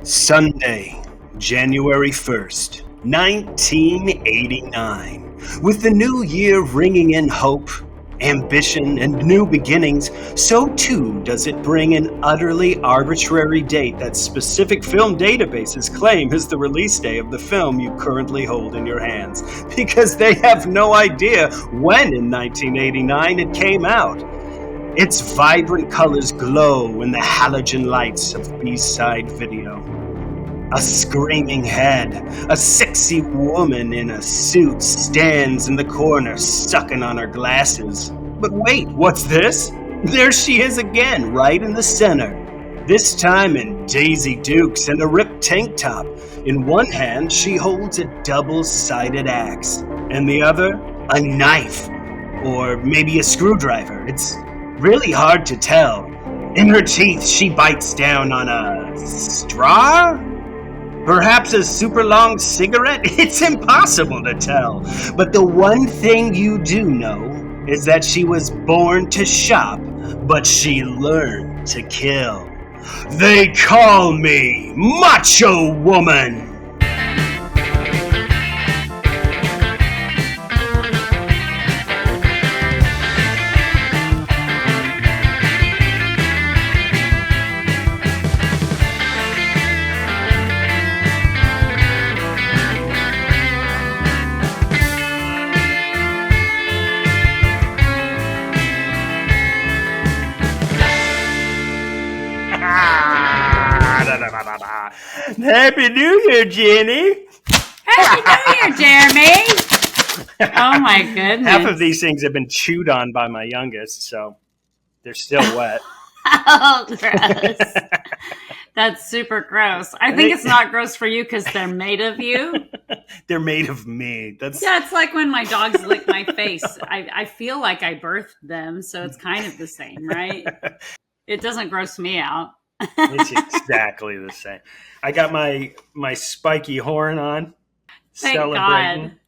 Sunday, January 1st, 1989. With the new year ringing in hope, ambition, and new beginnings, so too does it bring an utterly arbitrary date that specific film databases claim is the release day of the film you currently hold in your hands, because they have no idea when in 1989 it came out. Its vibrant colors glow in the halogen lights of B-side video. A screaming head, a sexy woman in a suit stands in the corner sucking on her glasses. But wait, what's this? There she is again, right in the center. This time in Daisy Dukes and a ripped tank top. In one hand, she holds a double-sided axe, and the other, a knife. Or maybe a screwdriver. It's really hard to tell. In her teeth, she bites down on a straw? Perhaps a super long cigarette? It's impossible to tell. But the one thing you do know is that she was born to shop, but she learned to kill. They call me Macho Woman. Happy New Year, Jenny. Happy New Year, Jeremy. Oh my goodness. Half of these things have been chewed on by my youngest, so they're still wet. Oh, gross. That's super gross. I think it's not gross for you because they're made of you. They're made of me. Yeah, it's like when my dogs lick my face. I feel like I birthed them, so it's kind of the same, right? It doesn't gross me out. It's exactly the same. I got my spiky horn on. Thank Celebrating. God.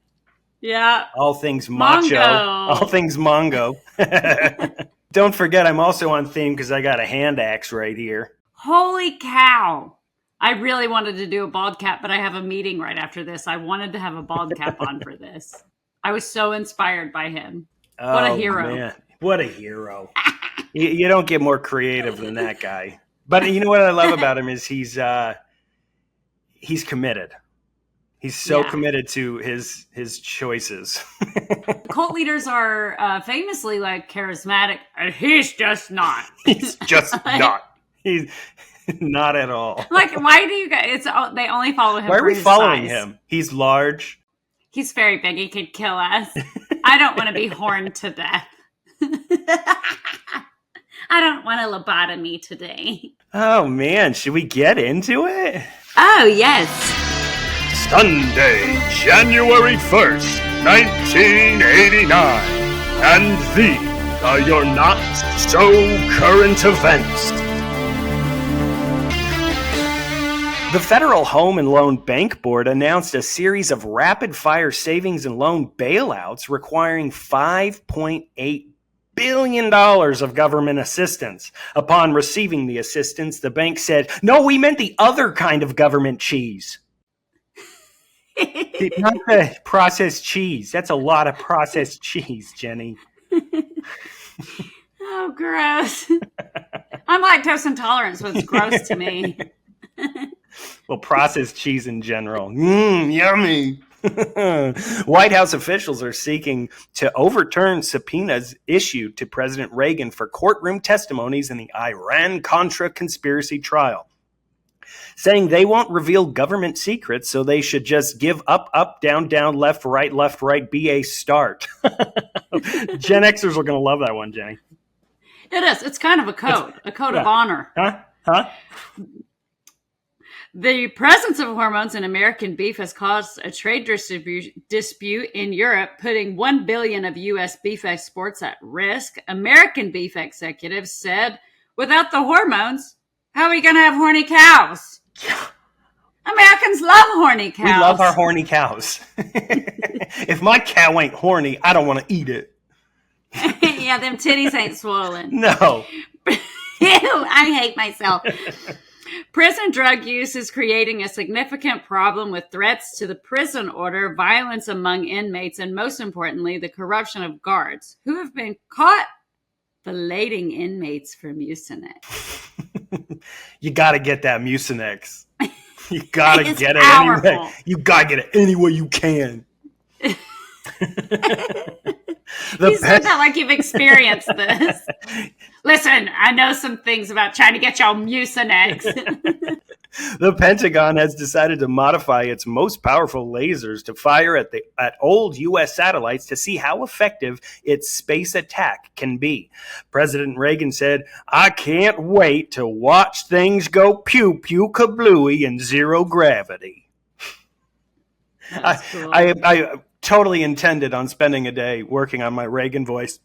Yeah. All things macho. All things mongo. Don't forget, I'm also on theme because I got a hand axe right here. Holy cow. I really wanted to do a bald cap, but I have a meeting right after this. I wanted to have a bald cap on for this. I was so inspired by him. What a hero. Man. What a hero. You don't get more creative than that guy. But you know what I love about him is he's committed. He's so committed to his choices. Cult leaders are famously like charismatic, and he's just not. He's just not. He's not at all. Like, why do you guys? They only follow him. Why are we following size. him? He's large. He's very big. He could kill us. I don't want to be horned to death. I don't want a lobotomy today. Oh, man. Should we get into it? Oh, yes. Sunday, January 1st, 1989. And these are your not-so-current events. The Federal Home and Loan Bank Board announced a series of rapid-fire savings and loan bailouts requiring $5.8 billion of government assistance. Upon receiving the assistance, the bank said, "No, we meant the other kind of government cheese." Not the processed cheese. That's a lot of processed cheese, Jenny. Oh, gross. I'm lactose intolerant, so it's gross to me. Well, processed cheese in general. Yummy. White House officials are seeking to overturn subpoenas issued to President Reagan for courtroom testimonies in the Iran-Contra conspiracy trial, saying they won't reveal government secrets, so they should just give up, up, down, down, left, right, be a start. Gen Xers are going to love that one, Jenny. It is. It's kind of a code of honor. Huh? The presence of hormones in American beef has caused a trade dispute in Europe, putting 1 billion of U.S. beef exports at risk. American beef executives said, without the hormones, how are we going to have horny cows? Americans love horny cows. We love our horny cows. If my cow ain't horny, I don't want to eat it. Yeah, them titties ain't swollen. No. Ew, I hate myself. Prison drug use is creating a significant problem with threats to the prison order, violence among inmates, and most importantly, the corruption of guards who have been caught filleting inmates for Mucinex. You got to get that Mucinex. You got to get it powerful. anyway. You got to get it any way you can. You said that like you've experienced this. Listen, I know some things about trying to get y'all Mucinex. The Pentagon has decided to modify its most powerful lasers to fire at old U.S. satellites to see how effective its space attack can be. President Reagan said, "I can't wait to watch things go pew kablooey in zero gravity." Cool. I totally intended on spending a day working on my Reagan voice,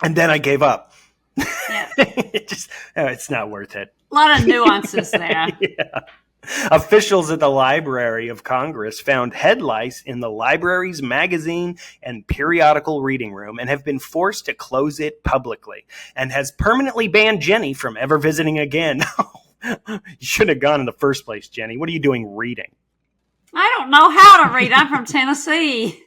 and then I gave up. Yeah. It's not worth it. A lot of nuances there. Yeah. Officials at the Library of Congress found head lice in the library's magazine and periodical reading room and have been forced to close it publicly, and has permanently banned Jenny from ever visiting again. You should have gone in the first place, Jenny. What are you doing reading? I don't know how to read. I'm from Tennessee.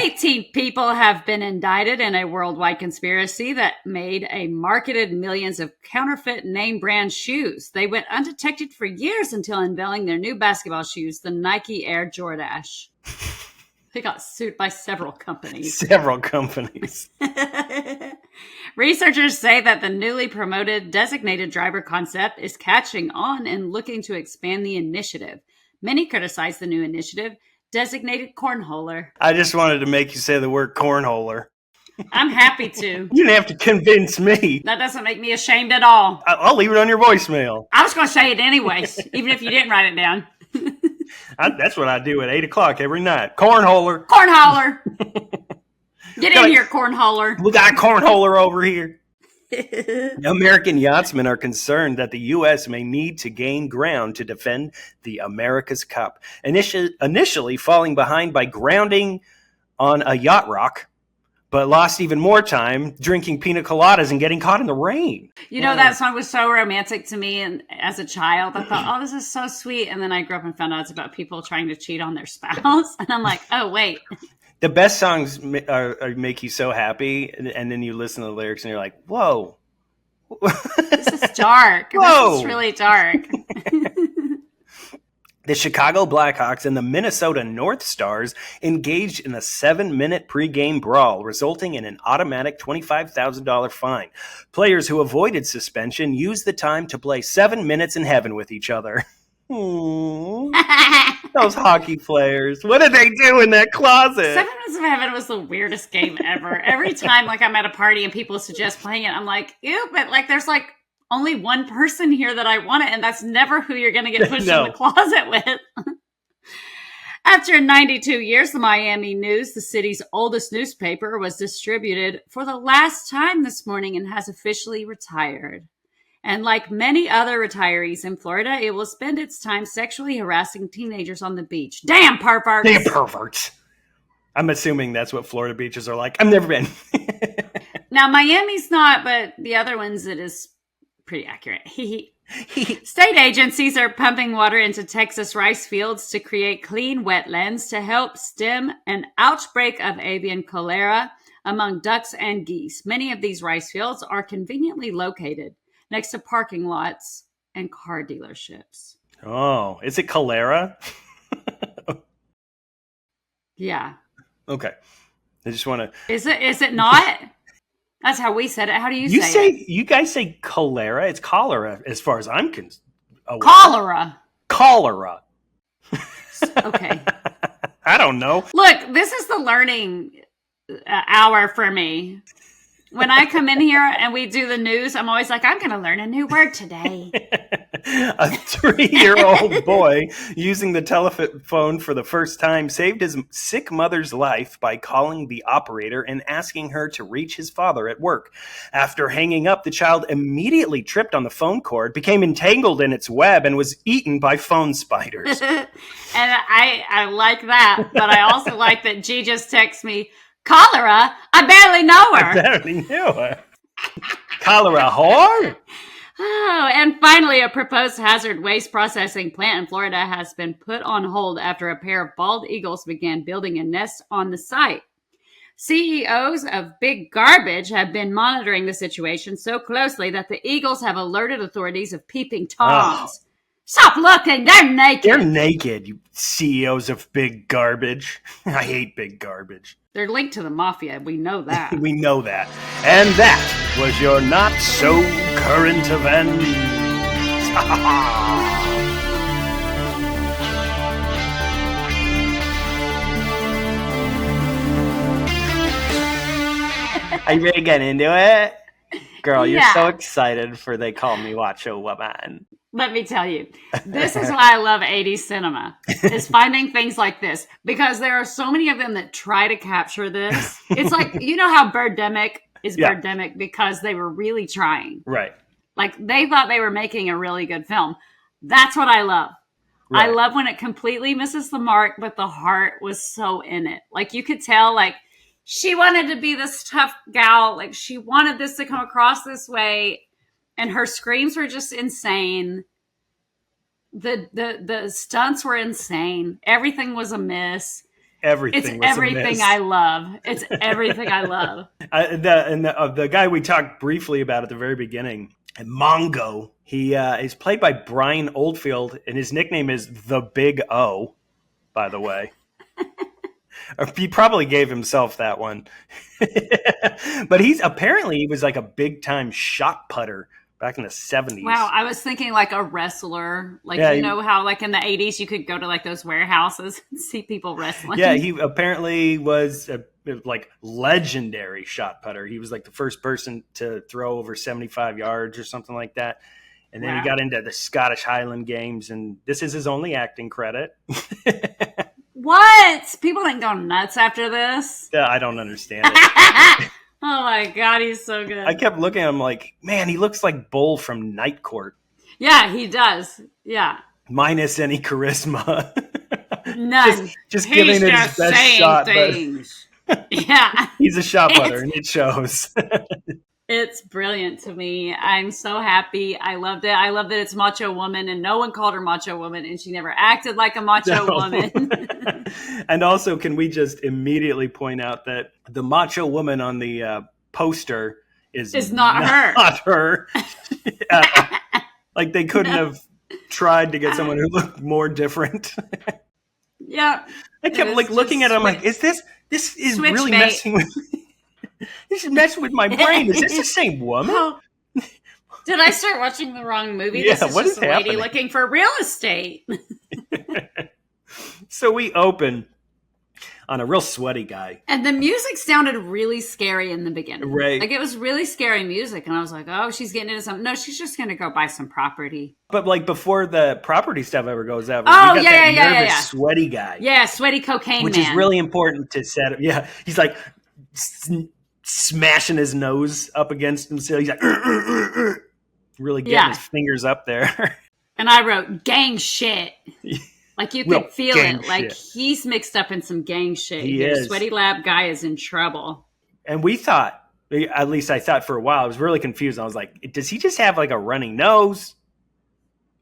18 people have been indicted in a worldwide conspiracy that marketed millions of counterfeit name brand shoes. They went undetected for years until unveiling their new basketball shoes, the Nike Air Jordache. They got sued by several companies. Researchers say that the newly promoted designated driver concept is catching on and looking to expand the initiative. Many criticize the new initiative, designated cornholer. I just wanted to make you say the word cornholer. I'm happy to. You didn't have to convince me. That doesn't make me ashamed at all. I'll leave it on your voicemail. I was going to say it anyways, even if you didn't write it down. That's what I do at 8 o'clock every night. Cornholer. Cornholer. Get in here, cornholer. We got a cornholer over here. American yachtsmen are concerned that the U.S. may need to gain ground to defend the America's Cup, initially falling behind by grounding on a yacht rock, but lost even more time drinking pina coladas and getting caught in the rain. You know, that song was so romantic to me, and as a child, I thought, oh, this is so sweet, and then I grew up and found out it's about people trying to cheat on their spouse, and I'm like, oh, wait. The best songs make you so happy, and then you listen to the lyrics and you're like, whoa. This is dark. Whoa. This is really dark. The Chicago Blackhawks and the Minnesota North Stars engaged in a 7-minute pregame brawl, resulting in an automatic $25,000 fine. Players who avoided suspension used the time to play 7 minutes in heaven with each other. Those hockey players. What did they do in that closet? 7 Minutes of Heaven was the weirdest game ever. Every time I'm at a party and people suggest playing it, I'm like, ew, but there's only one person here that I want it, and that's never who you're going to get pushed in the closet with. After 92 years, the Miami News, the city's oldest newspaper, was distributed for the last time this morning and has officially retired. And like many other retirees in Florida, it will spend its time sexually harassing teenagers on the beach. Damn perverts! Damn perverts! I'm assuming that's what Florida beaches are like. I've never been. Now, Miami's not, but the other ones, it is pretty accurate. State agencies are pumping water into Texas rice fields to create clean wetlands to help stem an outbreak of avian cholera among ducks and geese. Many of these rice fields are conveniently located next to parking lots and car dealerships. Oh, is it cholera? Yeah. Okay. I just want to... Is it not? That's how we said it. How do you say it? You guys say cholera. It's cholera as far as I'm concerned. Cholera. Cholera. Okay. I don't know. Look, this is the learning hour for me. When I come in here and we do the news, I'm always like, I'm going to learn a new word today. A 3-year-old boy using the telephone for the first time saved his sick mother's life by calling the operator and asking her to reach his father at work. After hanging up, the child immediately tripped on the phone cord, became entangled in its web, and was eaten by phone spiders. And I like that, but I also like that G just texts me, cholera? I barely know her. I barely knew her. Cholera whore? Oh, and finally, a proposed hazard waste processing plant in Florida has been put on hold after a pair of bald eagles began building a nest on the site. CEOs of Big Garbage have been monitoring the situation so closely that the eagles have alerted authorities of peeping Toms. Oh. Stop looking! They're naked! They're naked, you CEOs of Big Garbage. I hate Big Garbage. They're linked to the mafia. We know that. We know that. And that was your not-so-current events. Are you ready to get into it? Girl, you're so excited for They Call Me Macho Woman. Let me tell you, this is why I love 80s cinema, is finding things like this. Because there are so many of them that try to capture this. It's like, you know how Birdemic is Birdemic because they were really trying. Right. Like, they thought they were making a really good film. That's what I love. Right. I love when it completely misses the mark, but the heart was so in it. Like, you could tell, like, she wanted to be this tough gal. Like, she wanted this to come across this way. And her screams were just insane. The stunts were insane. Everything was a miss. Everything was everything a miss. I love. It's everything I love. The guy we talked briefly about at the very beginning, Mongo, he is played by Brian Oldfield, and his nickname is the Big O, by the way. He probably gave himself that one. But he was like a big time shot putter back in the 70s. Wow, I was thinking like a wrestler. Like, you know how like in the 80s you could go to like those warehouses and see people wrestling? Yeah, he apparently was a like legendary shot putter. He was like the first person to throw over 75 yards or something like that. And then he got into the Scottish Highland Games, and this is his only acting credit. What? People didn't go nuts after this? Yeah, I don't understand it. Oh my God, he's so good. I kept looking at him like, man, he looks like Bull from Night Court. Yeah, he does. Yeah. Minus any charisma. None. Just giving it his best shot. Things. Yeah. He's a shot putter, and it shows. It's brilliant to me. I'm so happy. I loved it. I love that it's Macho Woman, and no one called her Macho Woman, and she never acted like a macho woman. And also, can we just immediately point out that the Macho Woman on the poster is not her. Not her. Like, they couldn't have tried to get someone who looked more different. Yeah. I kept like looking at it. I'm like, this is really messing with me. This is messing with my brain. Is this the same woman? Oh, did I start watching the wrong movie? Yeah, this is what just is a happening? lady looking for real estate. So we open on a real sweaty guy. And the music sounded really scary in the beginning. Right. Like, it was really scary music. And I was like, oh, she's getting into something. No, she's just going to go buy some property. But like before the property stuff ever goes out, oh, we got that nervous, sweaty guy. Yeah, sweady cocaine which man. is really important to set up. Yeah, he's like smashing his nose up against himself. He's like, really getting his fingers up there. And I wrote, gang shit. Like, you could feel it. Like, he's mixed up in some gang shit. He is. Sweaty lab guy is in trouble. And we thought, at least I thought for a while, I was really confused. I was like, does he just have like a running nose?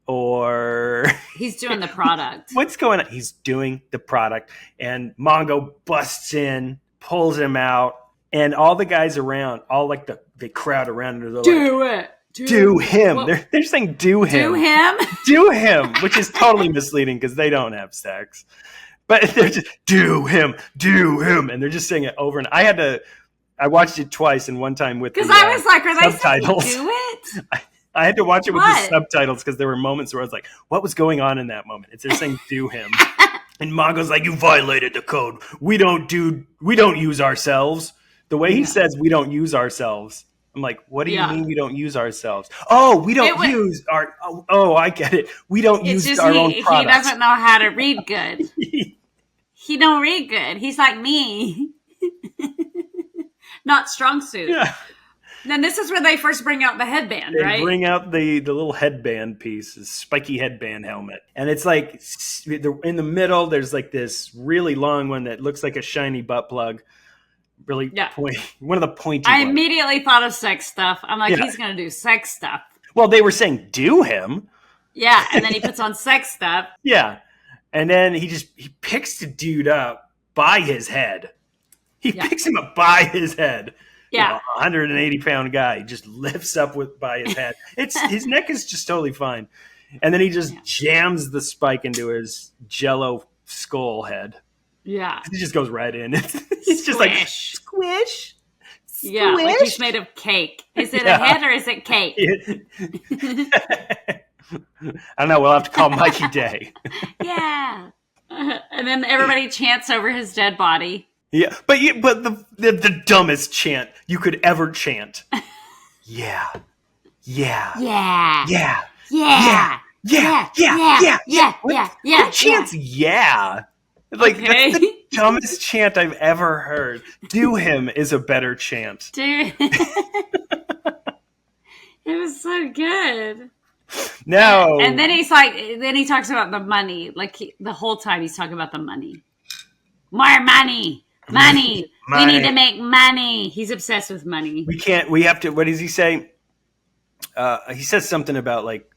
Or he's doing the product. What's going on? He's doing the product. And Mongo busts in, pulls him out, and all the guys around, all like the crowd around him, do him. Well, they're saying do him. Do him? Do him, which is totally misleading because they don't have sex. But they're just, do him. And they're just saying it over. And I watched it twice and one time with the subtitles. Because I was like, are they subtitles. saying do it? I had to watch it with the subtitles because there were moments where I was like, what was going on in that moment? They're saying do him. And Mongo's like, you violated the code. We don't use ourselves. The way he says we don't use ourselves. I'm like, what do you mean we don't use ourselves? Oh, we don't use our... Oh, I get it. We don't use our own products. He doesn't know how to read good. He don't read good. He's like me. Not strong suit. Yeah. Then this is where they first bring out the headband, right? They bring out the little headband piece, the spiky headband helmet. And it's like, in the middle, there's like this really long one that looks like a shiny butt plug. Really one of the pointy ones. I immediately thought of sex stuff. I'm like, he's going to do sex stuff. Well, they were saying do him. Yeah, and then he puts on sex stuff. Yeah. And then he picks the dude up by his head. He picks him up by his head. Yeah. 180-pound guy. He just lifts up by his head. His neck is just totally fine. And then he just jams the spike into his jello skull head. Yeah. He just goes right in. He's just like, squish. Yeah, like he's made of cake. Is it a head or is it cake? I don't know. We'll have to call Mikey Day. Yeah. And then everybody chants over his dead body. Yeah, but the dumbest chant you could ever chant. Yeah. Yeah. Yeah. Yeah. Yeah. Yeah. Yeah. Yeah. Who chants yeah? Like, that's the dumbest chant I've ever heard. Do him is a better chant. Dude. It was so good. No. And then he talks about the money. Like the whole time he's talking about the money. More money. Money. We need to make money. He's obsessed with money. We have to, what does he say? He says something about like,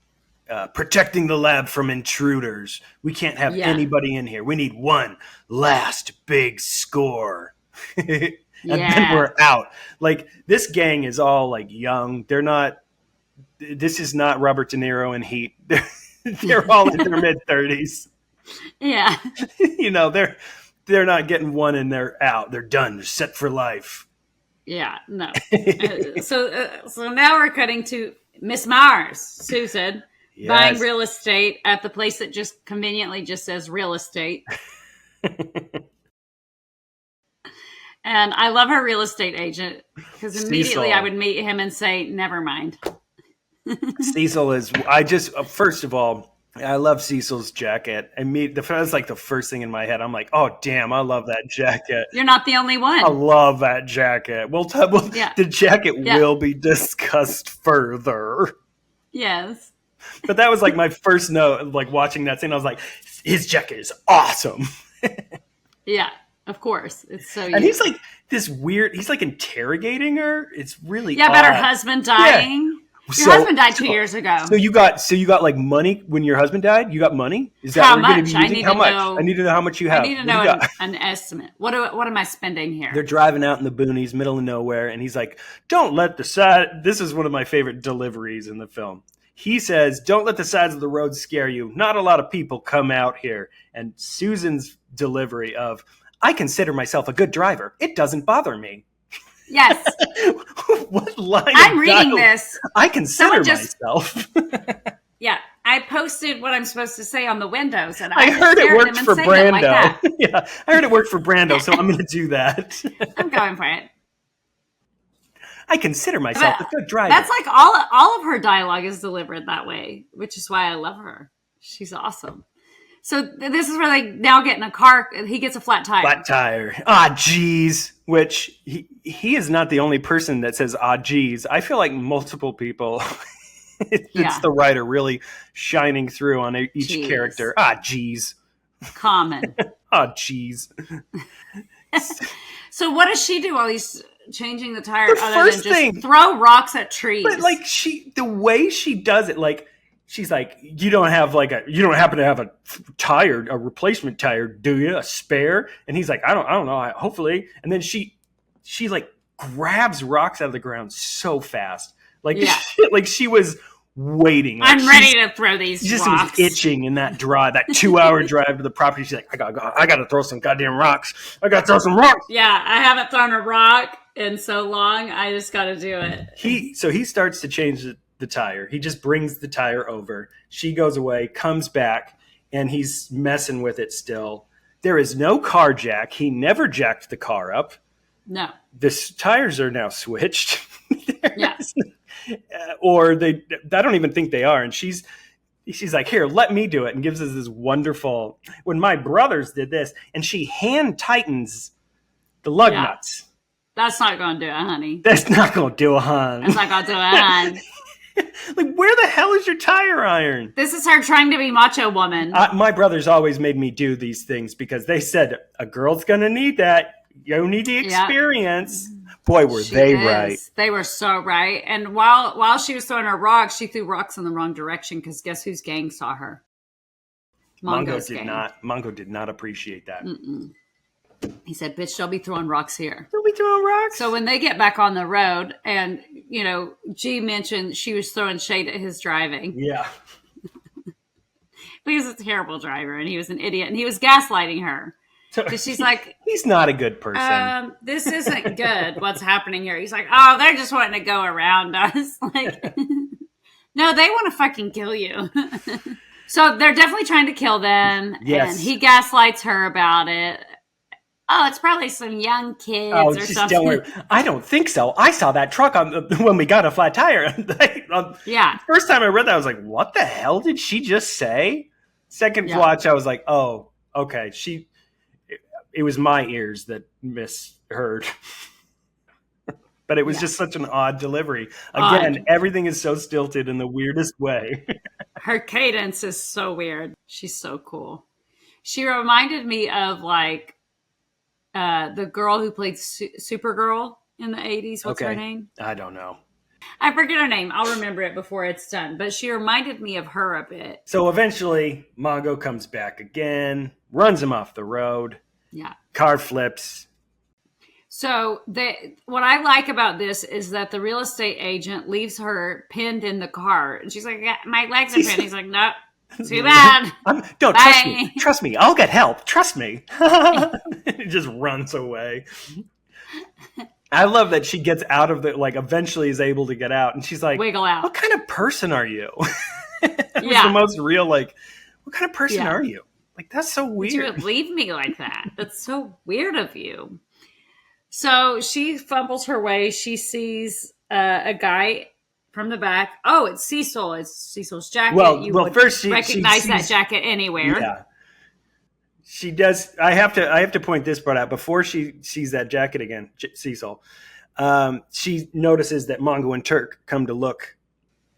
protecting the lab from intruders. We can't have anybody in here. We need one last big score. And then we're out. Like, this gang is all like young. They're not, this is not Robert De Niro in Heat. They're all in their mid-30s. Yeah. They're not getting one and they're out. They're done. They're set for life. Yeah, no. So now we're cutting to Miss Mars, Susan, buying real estate at the place that just conveniently just says real estate. And I love her real estate agent because immediately I would meet him and say, never mind. Cecil is, first of all, I love Cecil's jacket. That's like the first thing in my head. I'm like, oh, damn, I love that jacket. You're not the only one. I love that jacket. The jacket will be discussed further. Yes. But that was like my first note, like watching that scene. I was like, his jacket is awesome. Yeah, of course. It's so And he's like this weird, he's like interrogating her. It's really about her husband dying. Yeah. Your husband died 2 years ago. So you got like money when your husband died? You got money? Is that how much? I need to know. I need to know how much you have. I need to know an estimate. What am I spending here? They're driving out in the boonies, middle of nowhere, and he's like, "Don't let the side." This is one of my favorite deliveries in the film. He says, "Don't let the sides of the road scare you. Not a lot of people come out here." And Susan's delivery of, "I consider myself a good driver. It doesn't bother me." Yes. What line? I'm reading this. I consider myself. Yeah, I posted what I'm supposed to say on the windows, and I heard it worked for Brando. Like Yeah, I heard it worked for Brando, so I'm going to do that. I'm going for it. I consider myself a good driver. That's like all of her dialogue is delivered that way, which is why I love her. She's awesome. So this is where they now get in a car. He gets a flat tire. Flat tire. Ah, geez. Which he is not the only person that says, ah, geez. I feel like multiple people. It's the writer really shining through on each character. Ah, geez. Common. Ah, geez. So what does she do while he's changing the tire? Other than just throw rocks at trees. But like the way she does it, like, she's like, you don't happen to have a replacement tire, do you? A spare? And he's like, I don't know. Hopefully. And then she like grabs rocks out of the ground so fast. Like, like she was waiting. Like, I'm ready to throw these rocks. She just was itching in that 2-hour drive to the property. She's like, I got to throw some goddamn rocks. I got to throw some rocks. Yeah. I haven't thrown a rock in so long. I just got to do it. He starts to change the tire. He just brings the tire over. She goes away, comes back, and he's messing with it still. There is no car jack. He never jacked the car up. No. The tires are now switched. Yes. Or I don't even think they are. And she's like, here, let me do it. And gives us this wonderful, when my brothers did this, and she hand tightens the lug nuts. That's not going to do it, honey. That's not going to do it, hon. That's not going to do it, hon. Like, where the hell is your tire iron? This is her trying to be macho woman. My brothers always made me do these things because they said, a girl's going to need that. You need the experience. Yep. Boy, were She they is. right. They were so right. And while she was throwing her rocks, she threw rocks in the wrong direction because guess whose gang saw her? Mongo's gang. Mongo did not appreciate that. Mm-mm. He said, bitch, they'll be throwing rocks here. They'll be throwing rocks? So when they get back on the road, and, G mentioned she was throwing shade at his driving. Yeah. But he was a terrible driver, and he was an idiot, and he was gaslighting her. Because she's like... He's not a good person. This isn't good, what's happening here. He's like, oh, they're just wanting to go around us. Like, no, they want to fucking kill you. So they're definitely trying to kill them. Yes. And he gaslights her about it. Oh, it's probably some young kids or something. Don't worry. I don't think so. I saw that truck when we got a flat tire. Yeah. First time I read that, I was like, what the hell did she just say? Second watch, I was like, oh, okay. It was my ears that misheard. But it was just such an odd delivery. Again, everything is so stilted in the weirdest way. Her cadence is so weird. She's so cool. She reminded me of like the girl who played Supergirl in the 80s. What's her name? I don't know. I forget her name. I'll remember it before it's done. But she reminded me of her a bit. So eventually, Mongo comes back again, runs him off the road. Yeah. Car flips. So what I like about this is that the real estate agent leaves her pinned in the car. And she's like, yeah, my legs are pinned. He's like, nope. Too bad. Trust me. I'll get help. Trust me. It just runs away. I love that she gets out of eventually is able to get out. And she's like, wiggle out. What kind of person are you? It was the most real, what kind of person are you? Like, that's so weird. You would leave me like that. That's so weird of you. So she fumbles her way. She sees a guy from the back. Oh, it's Cecil. It's Cecil's jacket. Well, first she recognize that jacket anywhere. Yeah, she does. I have to point this part out before she sees that jacket again. Cecil, she notices that Mongo and Turk come to look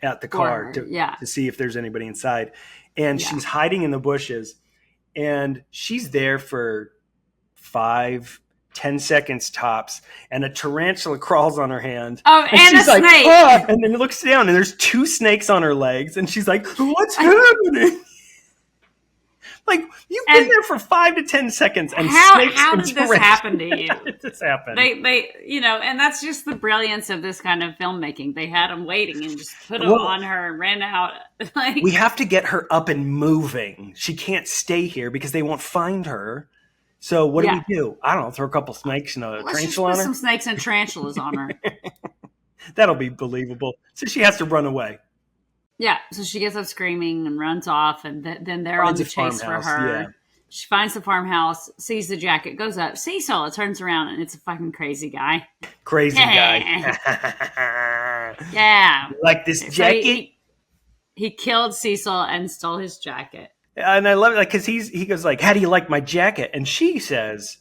at the car to see if there's anybody inside, and she's hiding in the bushes, and she's there for 5-10 seconds tops, and a tarantula crawls on her hand. Oh, and she's a snake. Oh, and then looks down, and there's 2 snakes on her legs, and she's like, "What's happening?" Like, you've been there for 5 to 10 seconds, and snakes. How did this happen to you? How did this happen? They, and that's just the brilliance of this kind of filmmaking. They had them waiting and just put them on her and ran out. We have to get her up and moving. She can't stay here because they won't find her. So what do we do? I don't know. Throw a couple snakes and a tarantula on her? Put some snakes and tarantulas on her. That'll be believable. So she has to run away. Yeah. So she gets up screaming and runs off, and then they're on the chase for her. Yeah. She finds the farmhouse, sees the jacket, goes up. Cecil, it turns around, and it's a fucking crazy guy. Crazy guy. Yeah. Like this jacket? He killed Cecil and stole his jacket. And I love it, because he goes like, "How do you like my jacket?" And she says,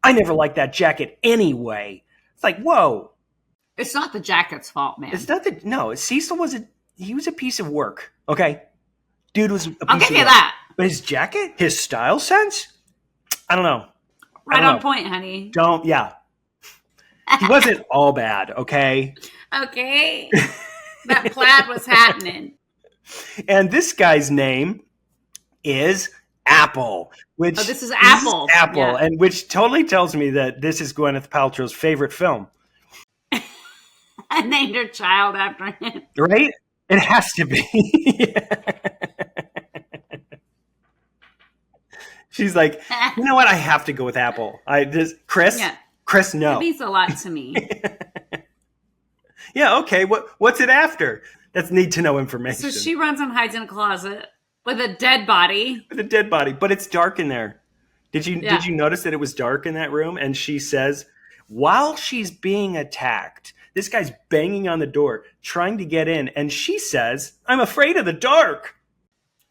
"I never liked that jacket anyway." It's like, whoa. It's not the jacket's fault, man. It's not no. Cecil was a piece of work. Okay, dude was a piece of work. I'll give you that. But his jacket, his style sense, I don't know. Right on point, honey. He wasn't all bad. Okay. Okay. That plaid was happening. And this guy's name is Apple, which this is Apple. And which totally tells me that this is Gwyneth Paltrow's favorite film. I named her child after him. Right? It has to be. She's like, you know what? I have to go with Apple. Chris? Yeah. Chris, no. It means a lot to me. Yeah, okay. What's it after? That's need to know information. So she runs and hides in a closet. With a dead body. But it's dark in there. Did you notice that it was dark in that room? And she says, while she's being attacked, this guy's banging on the door, trying to get in, and she says, "I'm afraid of the dark."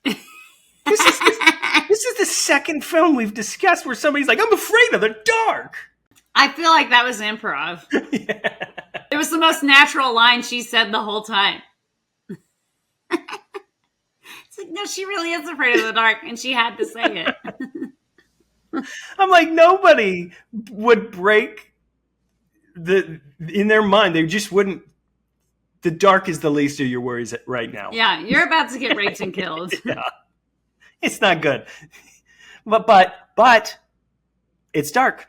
This is the second film we've discussed where somebody's like, "I'm afraid of the dark." I feel like that was improv. Yeah. It was the most natural line she said the whole time. No, she really is afraid of the dark, and she had to say it. I'm like, nobody would break in their mind, they just wouldn't. The dark is the least of your worries right now. Yeah, you're about to get raped and killed. Yeah. It's not good. But it's dark.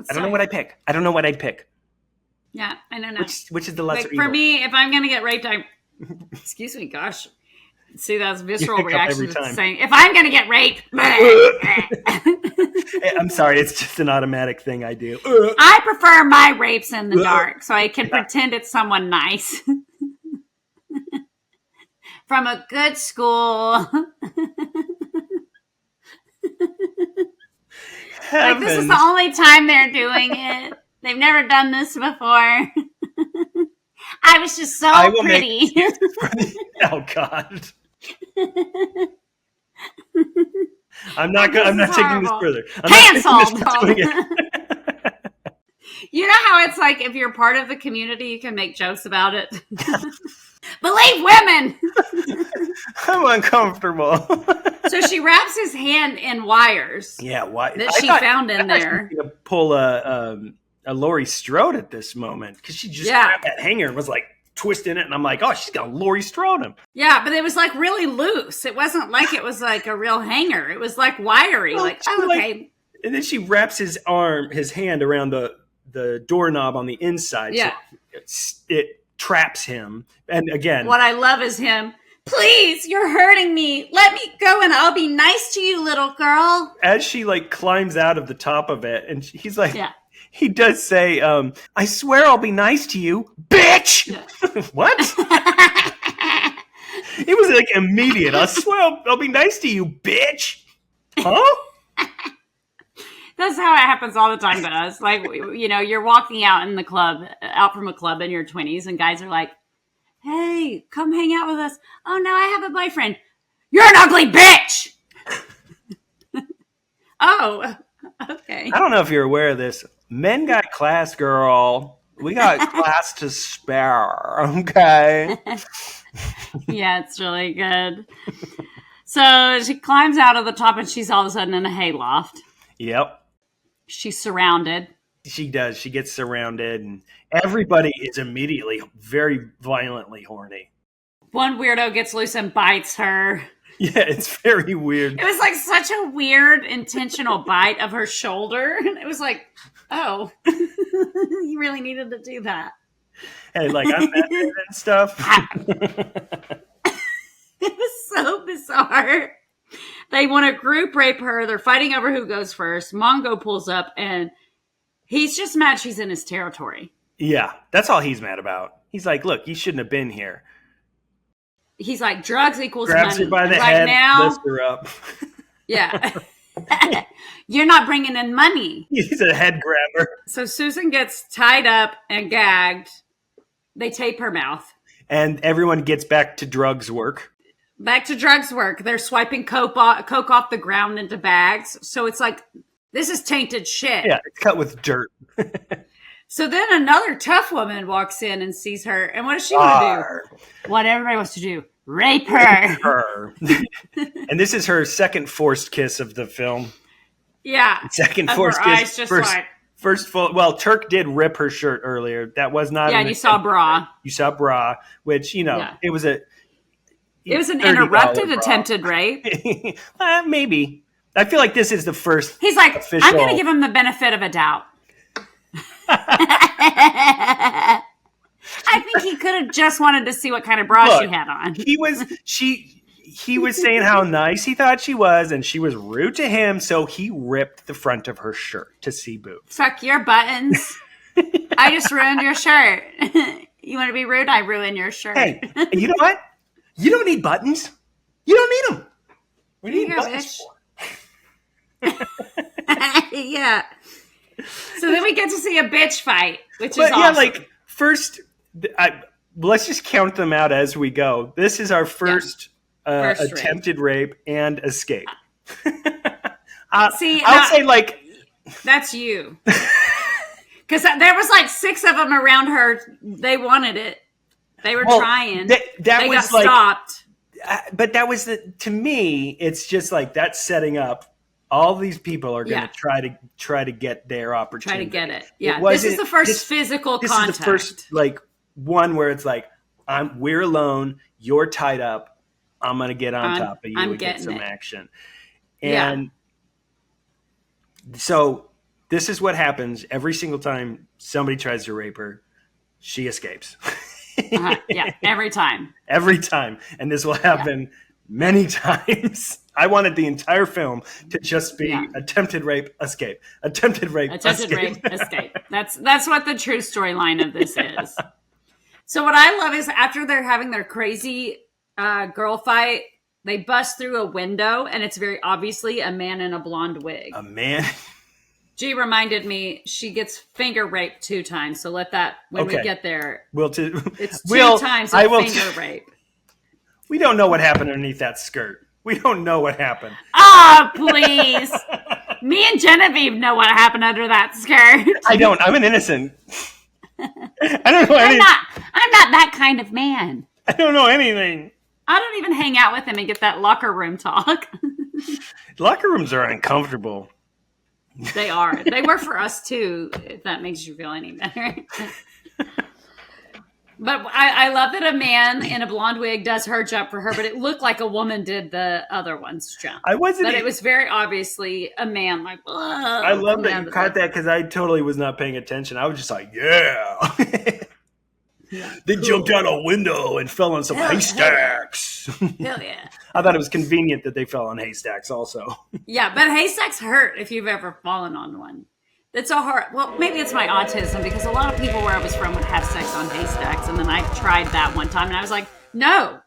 I don't know what I'd pick. Yeah, I don't know. Which is the lesser evil? For me, if I'm going to get raped, excuse me, gosh. See, that's visceral reaction to saying, if I'm going to get raped. I'm sorry, it's just an automatic thing I do. I prefer my rapes in the dark, so I can pretend it's someone nice. From a good school. Like, this is the only time they're doing it. They've never done this before. I was just so pretty. Oh God. I'm not taking this further. Cancelled. You know how it's like if you're part of the community, you can make jokes about it. Believe women. I'm uncomfortable. So she wraps his hand in wires. Yeah, why? That she found in there. She was gonna pull a Laurie Strode at this moment because she just grabbed that hanger and was like twisting it, and I'm like, oh, she's gonna Laurie Strode him. Yeah, but it was like really loose. It wasn't like it was like a real hanger. It was like wiry. Well, like, oh, okay. And then she wraps his hand around the doorknob on the inside. Yeah, so it traps him. And again, what I love is him. Please, you're hurting me. Let me go and I'll be nice to you, little girl. As she like climbs out of the top of it, and he's like, he does say, I swear I'll be nice to you, bitch. Yeah. What? It was like immediate. I swear I'll be nice to you, bitch. Huh? That's how it happens all the time to us. Like, you know, you're walking out in the club, out from a club in your 20s, and guys are like, hey, come hang out with us. Oh, no, I have a boyfriend. You're an ugly bitch! Oh, okay. I don't know if you're aware of this. Men got class, girl. We got class to spare, okay? Yeah, it's really good. So she climbs out of the top, and she's all of a sudden in a hayloft. Yep. She's surrounded. She does. She gets surrounded, and everybody is immediately very violently horny. One weirdo gets loose and bites her. Yeah, it's very weird. It was like such a weird intentional bite of her shoulder. It was like, oh, you really needed to do that. Hey, like I'm and stuff. It was so bizarre. They want to group rape her. They're fighting over who goes first. Mongo pulls up, and he's just mad she's in his territory. Yeah, that's all he's mad about. He's like, look, you shouldn't have been here. He's like, drugs equals grabs money. Her by the right head, now, lifts her up. Yeah. You're not bringing in money. He's a head grabber. So Susan gets tied up and gagged. They tape her mouth. And everyone gets back to drugs work. Back to drugs work. They're swiping coke off the ground into bags. So it's like, this is tainted shit. Yeah, it's cut with dirt. So then another tough woman walks in and sees her. And what does she want to do? What everybody wants to do. Rape her. And this is her second forced kiss of the film. Yeah. Second forced kiss. First full. Well, Turk did rip her shirt earlier. That was not. Yeah, you saw bra. You saw bra, which, you know, it was an interrupted attempted rape. Maybe. I feel like this is the first. He's like, I'm going to give him the benefit of a doubt. I think he could have just wanted to see what kind of bra she had on. He was saying how nice he thought she was, and she was rude to him, so he ripped the front of her shirt to see boobs. Fuck your buttons. I just ruined your shirt. You want to be rude? I ruined your shirt. Hey, you know what? You don't need buttons. You don't need them. What do you need buttons for? Yeah. So then we get to see a bitch fight, which is awesome. Yeah, like, first, let's just count them out as we go. This is our first attempted rape and escape. I'll say, like... That's you. Because there was, like, 6 of them around her. They wanted it. They were trying. They got stopped. But that was, to me, it's just, like, that's setting up All these people are going Yeah. to try to get their opportunity. Try to get it. Yeah. It This is the first physical contact. This is the first like one where it's like, we're alone. You're tied up. I'm going to get on top of you and get some action. And so this is what happens every single time somebody tries to rape her. She escapes. Yeah, every time. Every time. And this will happen many times. I wanted the entire film to just be attempted rape, escape. Attempted rape, escape. That's what the true storyline of this is. So what I love is after they're having their crazy girl fight, they bust through a window, and it's very obviously a man in a blonde wig. A man? G reminded me she gets finger raped 2 times, so let that, when we get there, it's 2 times of finger rape. We don't know what happened underneath that skirt. We don't know what happened. Oh, please. Me and Genevieve know what happened under that skirt. I don't. I'm an innocent. I don't know anything. I'm not that kind of man. I don't know anything. I don't even hang out with him and get that locker room talk. Locker rooms are uncomfortable. They are. They were for us too, if that makes you feel any better. But I love that a man in a blonde wig does her jump for her, but it looked like a woman did the other one's jump. But it was very obviously a man. Like, I love that you caught that because I totally was not paying attention. I was just like, yeah. They jumped out a window and fell on some haystacks. Hell yeah. I thought it was convenient that they fell on haystacks also. Yeah, but haystacks hurt if you've ever fallen on one. It's so hard. Well, maybe it's my autism because a lot of people where I was from would have sex on haystacks. And then I tried that one time and I was like, no,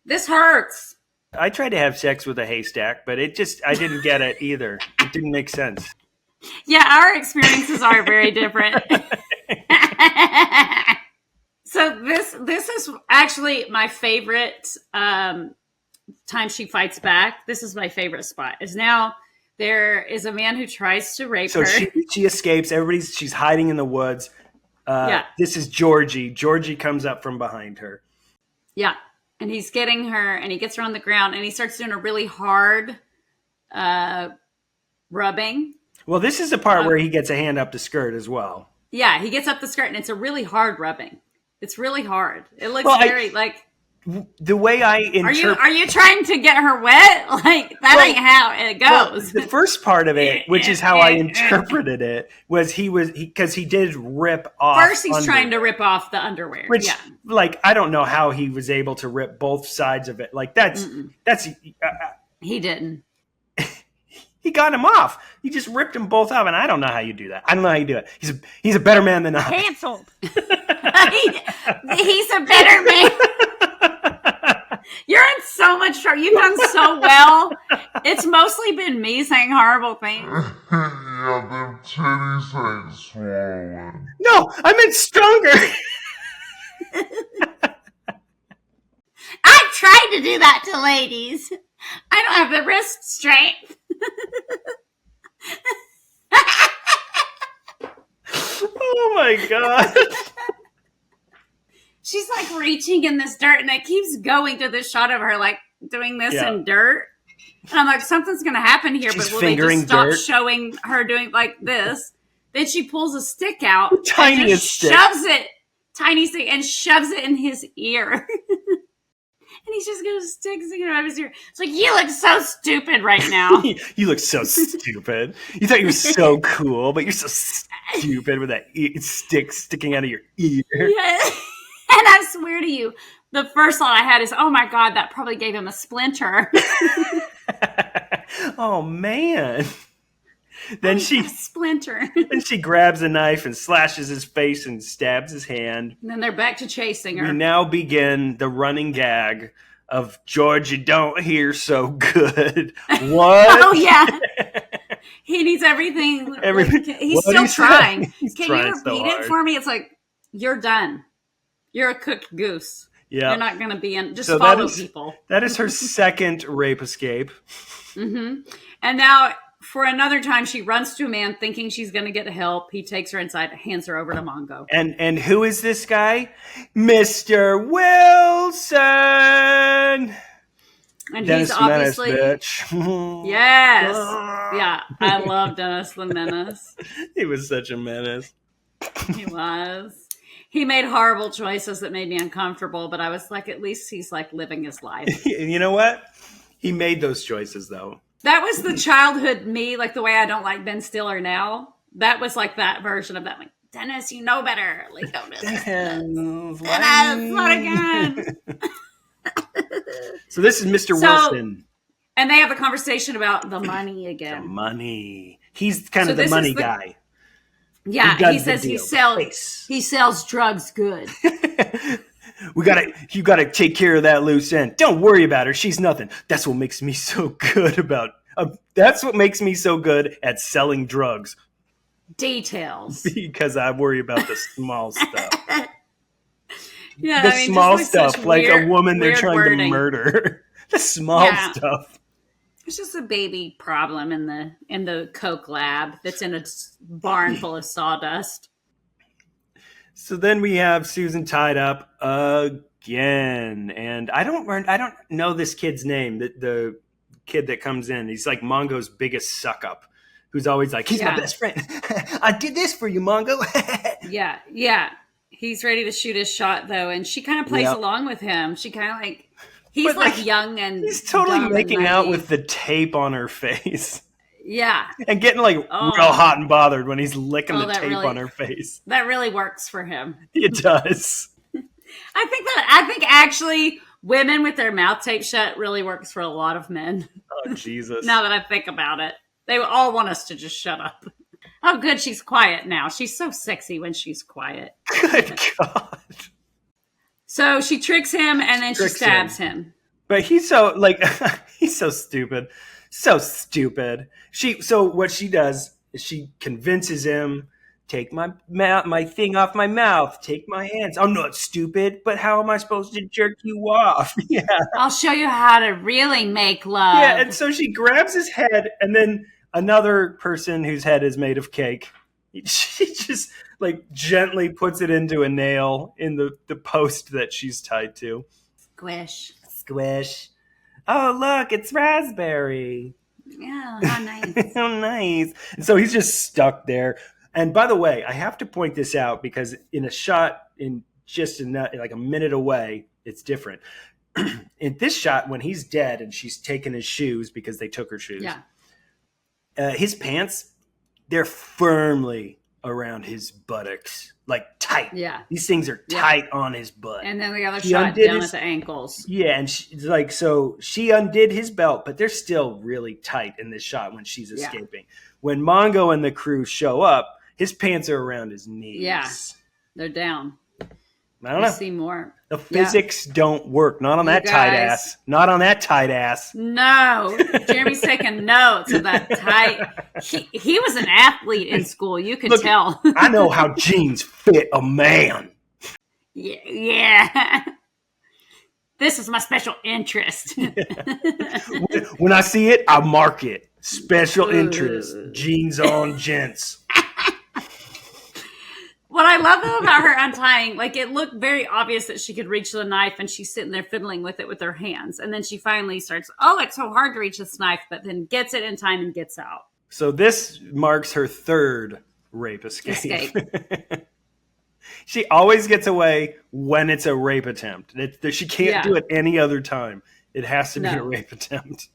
this hurts. I tried to have sex with a haystack, but I didn't get it either. It didn't make sense. Yeah, our experiences are very different. So this is actually my favorite time she fights back. This is my favorite spot. Is now there is a man who tries to rape her. So she escapes. She's hiding in the woods. This is Georgie. Georgie comes up from behind her. Yeah, and he's getting her, and he gets her on the ground, and he starts doing a really hard rubbing. Well, this is the part where he gets a hand up the skirt as well. Yeah, he gets up the skirt, and it's a really hard rubbing. It's really hard. It looks the way I interpret. Are you trying to get her wet? Like that ain't how it goes. Well, the first part of it, which is how I interpreted it, was because he did rip off. First, he's trying to rip off the underwear. Which, I don't know how he was able to rip both sides of it. Like that's he didn't. He got him off. He just ripped them both off, and I don't know how you do that. I don't know how you do it. He's a better man than I. Canceled. He's a better man. You're in so much trouble. You've done so well. It's mostly been me saying horrible things. Yeah, them titties ain't swollen. No, I meant stronger. I've tried to do that to ladies. I don't have the wrist strength. Oh my god. She's like reaching in this dirt and it keeps going to the shot of her like doing this in dirt. And I'm like, something's gonna happen here, but will they just stop showing her doing like this? Then she pulls a stick out, tiniest stick, shoves it, tiny stick, and shoves it in his ear. And he's just gonna stick it out of his ear. It's like, you look so stupid right now. You look so stupid. You thought you were so cool, but you're so stupid with that stick sticking out of your ear. Yeah. And I swear to you, the first thought I had is, oh my God, that probably gave him a splinter. Oh man. Then splinter. Then she grabs a knife and slashes his face and stabs his hand. And then they're back to chasing her. We now begin the running gag of George, you don't hear so good. What? Oh yeah. He needs everything. He's still trying. Can you repeat it for me? It's like, you're done. You're a cooked goose. Yeah. You're not going to be in. Just follow people. That is her second rape escape. Mm-hmm. And now, for another time, she runs to a man thinking she's going to get help. He takes her inside, hands her over to Mongo. And who is this guy? Mr. Wilson. And Dennis he's the Menace, obviously bitch. yes, yeah. I love Dennis the Menace. He was such a menace. He was. He made horrible choices that made me uncomfortable, but I was like, at least he's like living his life. You know what? He made those choices, though. That was the childhood me, like the way I don't like Ben Stiller now. That was like that version of that. Like, Dennis, you know better. Like, don't do this. Dennis, not again. So this is Mr. Wilson. And they have a conversation about the money again. The money. He's kind of the money guy. Yeah, he says he sells drugs good. You gotta take care of that loose end. Don't worry about her. She's nothing. That's what makes me so good at selling drugs. Details. Because I worry about the small stuff. Yeah, the small stuff, like a woman they're trying to murder. The small stuff. It's just a baby problem in the Coke lab that's in a barn full of sawdust. So then we have Susan tied up again, and I don't know this kid's name. The kid that comes in, he's like Mongo's biggest suck up, who's always like, he's my best friend. I did this for you, Mongo. yeah. He's ready to shoot his shot though, and she kind of plays along with him. She kind of like. He's like young and he's totally making out with the tape on her face. Yeah. And getting like real hot and bothered when he's licking the tape on her face. That really works for him. It does. I think actually women with their mouth taped shut really works for a lot of men. Oh, Jesus. Now that I think about it. They all want us to just shut up. Oh, good. She's quiet now. She's so sexy when she's quiet. Good God. So she tricks him and then she stabs him. But he's so he's so stupid. So stupid. So what she does is she convinces him, take my thing off my mouth, take my hands. I'm not stupid, but how am I supposed to jerk you off? Yeah. I'll show you how to really make love. Yeah, and so she grabs his head, and then another person whose head is made of cake, she just like gently puts it into a nail in the post that she's tied to. Squish. Oh, look, it's raspberry. Yeah, how nice. How nice. And so he's just stuck there. And by the way, I have to point this out because in a shot in just like a minute away, it's different. In this shot, when he's dead and she's taken his shoes because they took her shoes, his pants, they're firmly around his buttocks, like tight. Yeah. These things are tight on his butt. And then the other shot down at the ankles. Yeah, and she undid his belt, but they're still really tight in this shot when she's escaping. When Mongo and the crew show up, his pants are around his knees. Yeah, they're down. I don't know. See more. The physics don't work. Not on that tight ass. Not on that tight ass. No. Jeremy's taking notes of that tight. He was an athlete in school. You could tell. I know how jeans fit a man. Yeah. This is my special interest. When I see it, I mark it. Special interest. Jeans on gents. What I love though about her untying, like it looked very obvious that she could reach the knife and she's sitting there fiddling with it with her hands. And then she finally starts, it's so hard to reach this knife, but then gets it in time and gets out. So this marks her third rape escape. She always gets away when it's a rape attempt. She can't do it any other time. It has to be a rape attempt.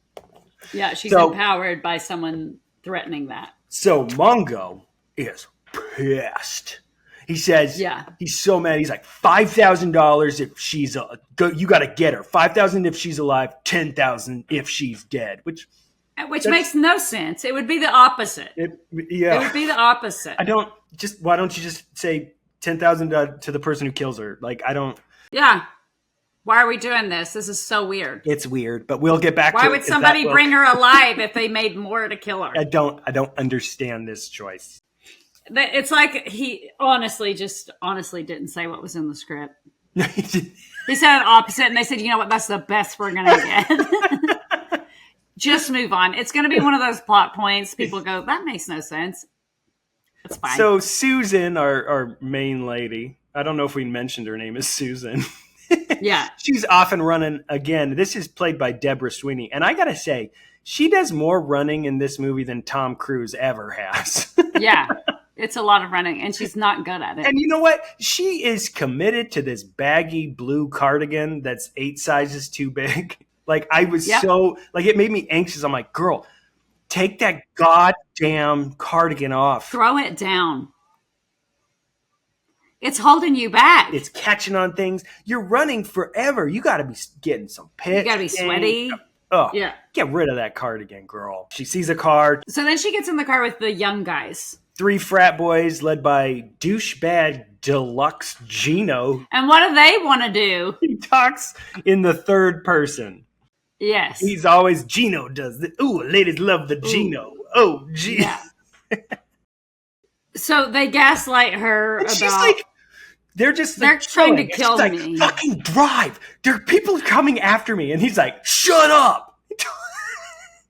Yeah, she's empowered by someone threatening that. So Mongo is pissed. He says, he's so mad. He's like, $5,000 if she's you got to get her. $5,000 if she's alive, $10,000 if she's dead. Which makes no sense. It would be the opposite. It would be the opposite. Why don't you just say $10,000 to the person who kills her? Like, I don't. Yeah. Why are we doing this? This is so weird. It's weird, but we'll get back to it. Why would somebody bring her alive if they made more to kill her? I don't understand this choice. It's like he honestly didn't say what was in the script. He said it opposite, and they said, you know what, that's the best we're going to get. Just move on. It's going to be one of those plot points. People go, that makes no sense. It's fine. So Susan, our main lady, I don't know if we mentioned her name is Susan. Yeah. She's off and running again. This is played by Debra Sweaney. And I got to say, she does more running in this movie than Tom Cruise ever has. Yeah. It's a lot of running, and she's not good at it. And you know what? She is committed to this baggy blue cardigan that's 8 sizes too big. Like, I was so, like, it made me anxious. I'm like, girl, take that goddamn cardigan off. Throw it down. It's holding you back. It's catching on things. You're running forever. You got to be getting some pitch. You got to be sweaty. Oh, yeah. Get rid of that cardigan, girl. She sees a car. So then she gets in the car with the young guys. 3 frat boys led by douchebag deluxe Gino. And what do they want to do? He talks in the third person. Yes. He's always, Gino does it. Ooh, ladies love the Gino. Ooh. Oh, Gino. Yeah. So they gaslight her and about... She's like, they're trying to kill me. Like, fucking drive. There are people coming after me. And he's like, shut up.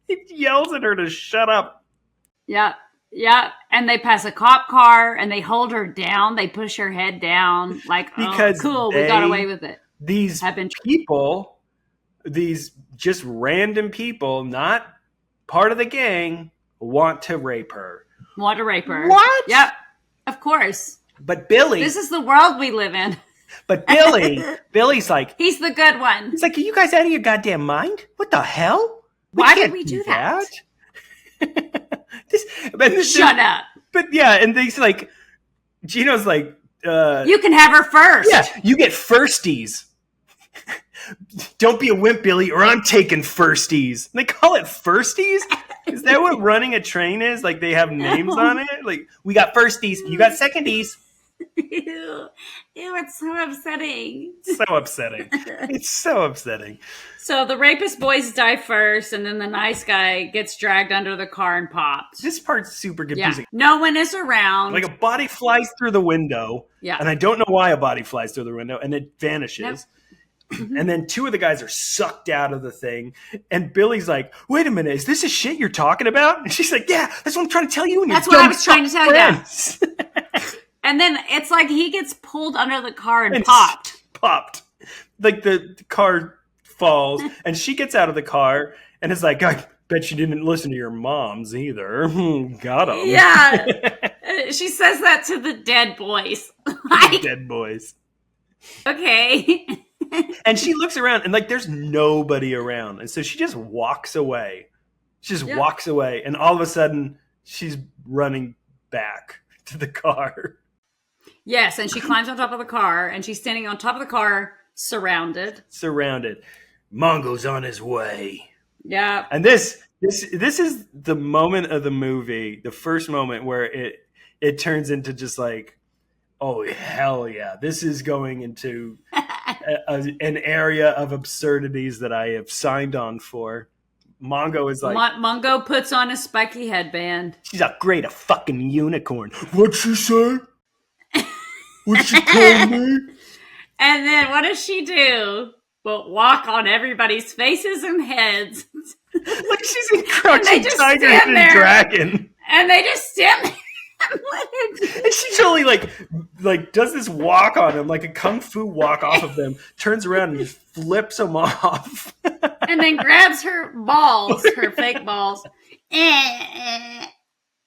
He yells at her to shut up. Yeah. Yeah, and they pass a cop car, and they hold her down. They push her head down, like, because cool, we got away with it. These people, these just random people, not part of the gang, want to rape her. Want to rape her. What? Yep, of course. But Billy... This is the world we live in. But Billy's like... He's the good one. He's like, are you guys out of your goddamn mind? What the hell? Why did we do that? Shut up. But yeah, and he's like, Gino's like, you can have her first. Yeah, you get firsties. Don't be a wimp, Billy, or I'm taking firsties. And they call it firsties? Is that what running a train is? Like, they have names on it? Like, we got firsties, you got secondies. Ew, it's so upsetting. So upsetting. It's so upsetting. So the rapist boys die first, and then the nice guy gets dragged under the car and popped. This part's super confusing. Yeah. No one is around. Like, a body flies through the window. Yeah. And I don't know why a body flies through the window, and it vanishes. Yep. And then 2 of the guys are sucked out of the thing. And Billy's like, wait a minute, is this a shit you're talking about? And she's like, yeah, that's what I'm trying to tell you. And that's what I was trying to tell you. And then it's like he gets pulled under the car and popped. Popped. Like the car falls, and she gets out of the car and is like, I bet you didn't listen to your moms either. Got him. Yeah. She says that to the dead boys. The dead boys. Okay. And she looks around, and like there's nobody around. And so she just walks away. She just walks away, and all of a sudden she's running back to the car. Yes, and she climbs on top of the car, and she's standing on top of the car, surrounded. Mongo's on his way. Yeah. And this is the moment of the movie, the first moment where it turns into just like, oh, hell yeah. This is going into an area of absurdities that I have signed on for. Mongo is like... Mongo puts on a spiky headband. She's a fucking unicorn. What'd she say? What'd she tell me? And then what does she do? But walk on everybody's faces and heads. Like she's in Crouching Tiger, Hidden Dragon. And they just stand there. And she totally like does this walk on him, like a kung fu walk off of them, turns around and just flips them off. And then grabs her balls, her fake balls,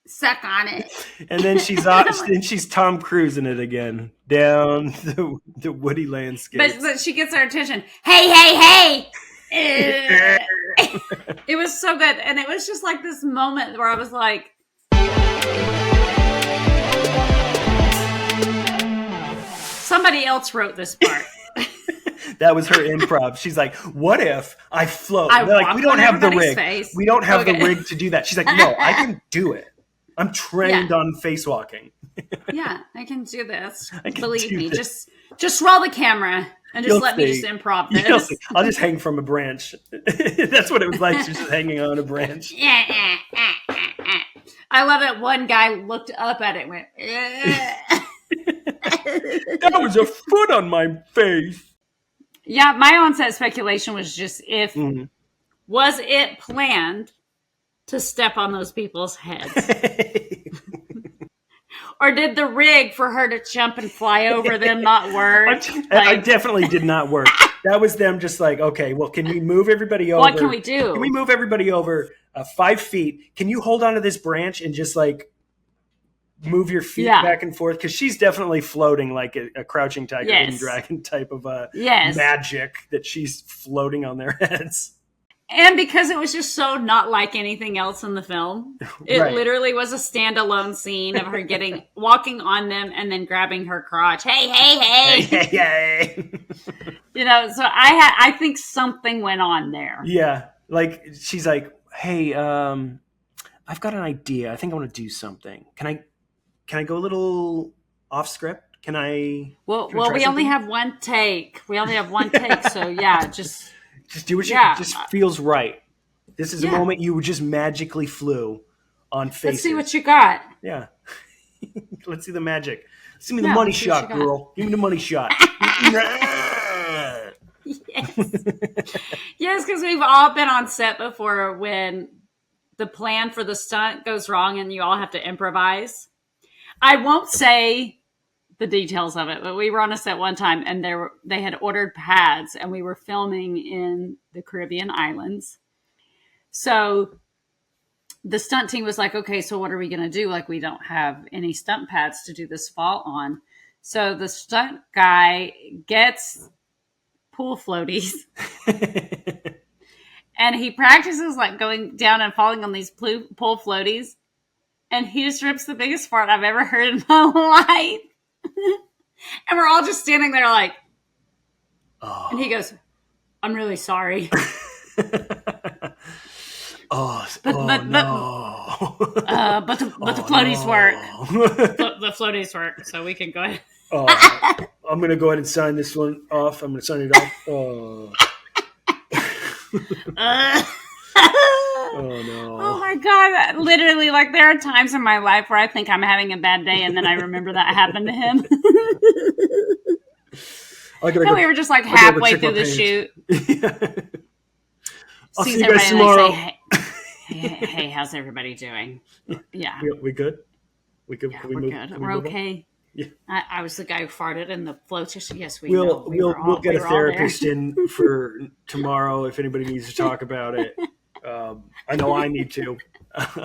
suck on it. And then she's Tom Cruise in it again, down the woody landscape. But she gets our attention. Hey! It was so good. And it was just like this moment where I was like, somebody else wrote this part. That was her improv. She's like, what if I float? They're like, we don't have the rig. Face. We don't have the rig to do that. She's like, no, I can do it. I'm trained on face walking. Yeah, I can do this. Believe me. Just roll the camera and just let me just improv this. I'll just hang from a branch. That's what it was like. She's just hanging on a branch. I love it. One guy looked up at it and went, that was a foot on my face. Yeah, my onset speculation was just was it planned to step on those people's heads? Or did the rig for her to jump and fly over them not work? I definitely did not work. That was them just like, okay, well, can we move everybody over? What can we do? Can we move everybody over 5 feet? Can you hold onto this branch and just like move your feet back and forth? Because she's definitely floating like a crouching tiger, hidden dragon type of magic that she's floating on their heads. And because it was just so not like anything else in the film, it literally was a standalone scene of her walking on them and then grabbing her crotch. Hey. You know, so I think something went on there. Yeah. Like, she's like, hey, I've got an idea. I think I want to do something. Can I go a little off script? Can I? Well, we only have one take. So yeah, just do what just feels right. This is a moment you just magically flew on faces. Let's see what you got. Yeah. Let's see the magic. Give me the money shot, girl. Give me the money shot. Yes, because we've all been on set before when the plan for the stunt goes wrong and you all have to improvise. I won't say the details of it, but we were on a set one time and they had ordered pads and we were filming in the Caribbean islands. So the stunt team was like, okay, so what are we going to do? Like, we don't have any stunt pads to do this fall on. So the stunt guy gets pool floaties and he practices like going down and falling on these pool floaties. And he just rips the biggest fart I've ever heard in my life. And we're all just standing there like, and he goes, I'm really sorry. But the floaties work. The floaties work, so we can go ahead. I'm going to go ahead and sign this one off. I'm going to sign it off. Oh no. Oh my God. Literally, like, there are times in my life where I think I'm having a bad day and then I remember that happened to him. We were just like halfway through the shoot. I'll see you guys tomorrow. Hey, how's everybody doing? Yeah. We good? We good? Yeah, we're good. We're okay. Yeah. I was the guy who farted in the flow tissue. Yes, we'll get a therapist in for tomorrow if anybody needs to talk about it. I know I need to. I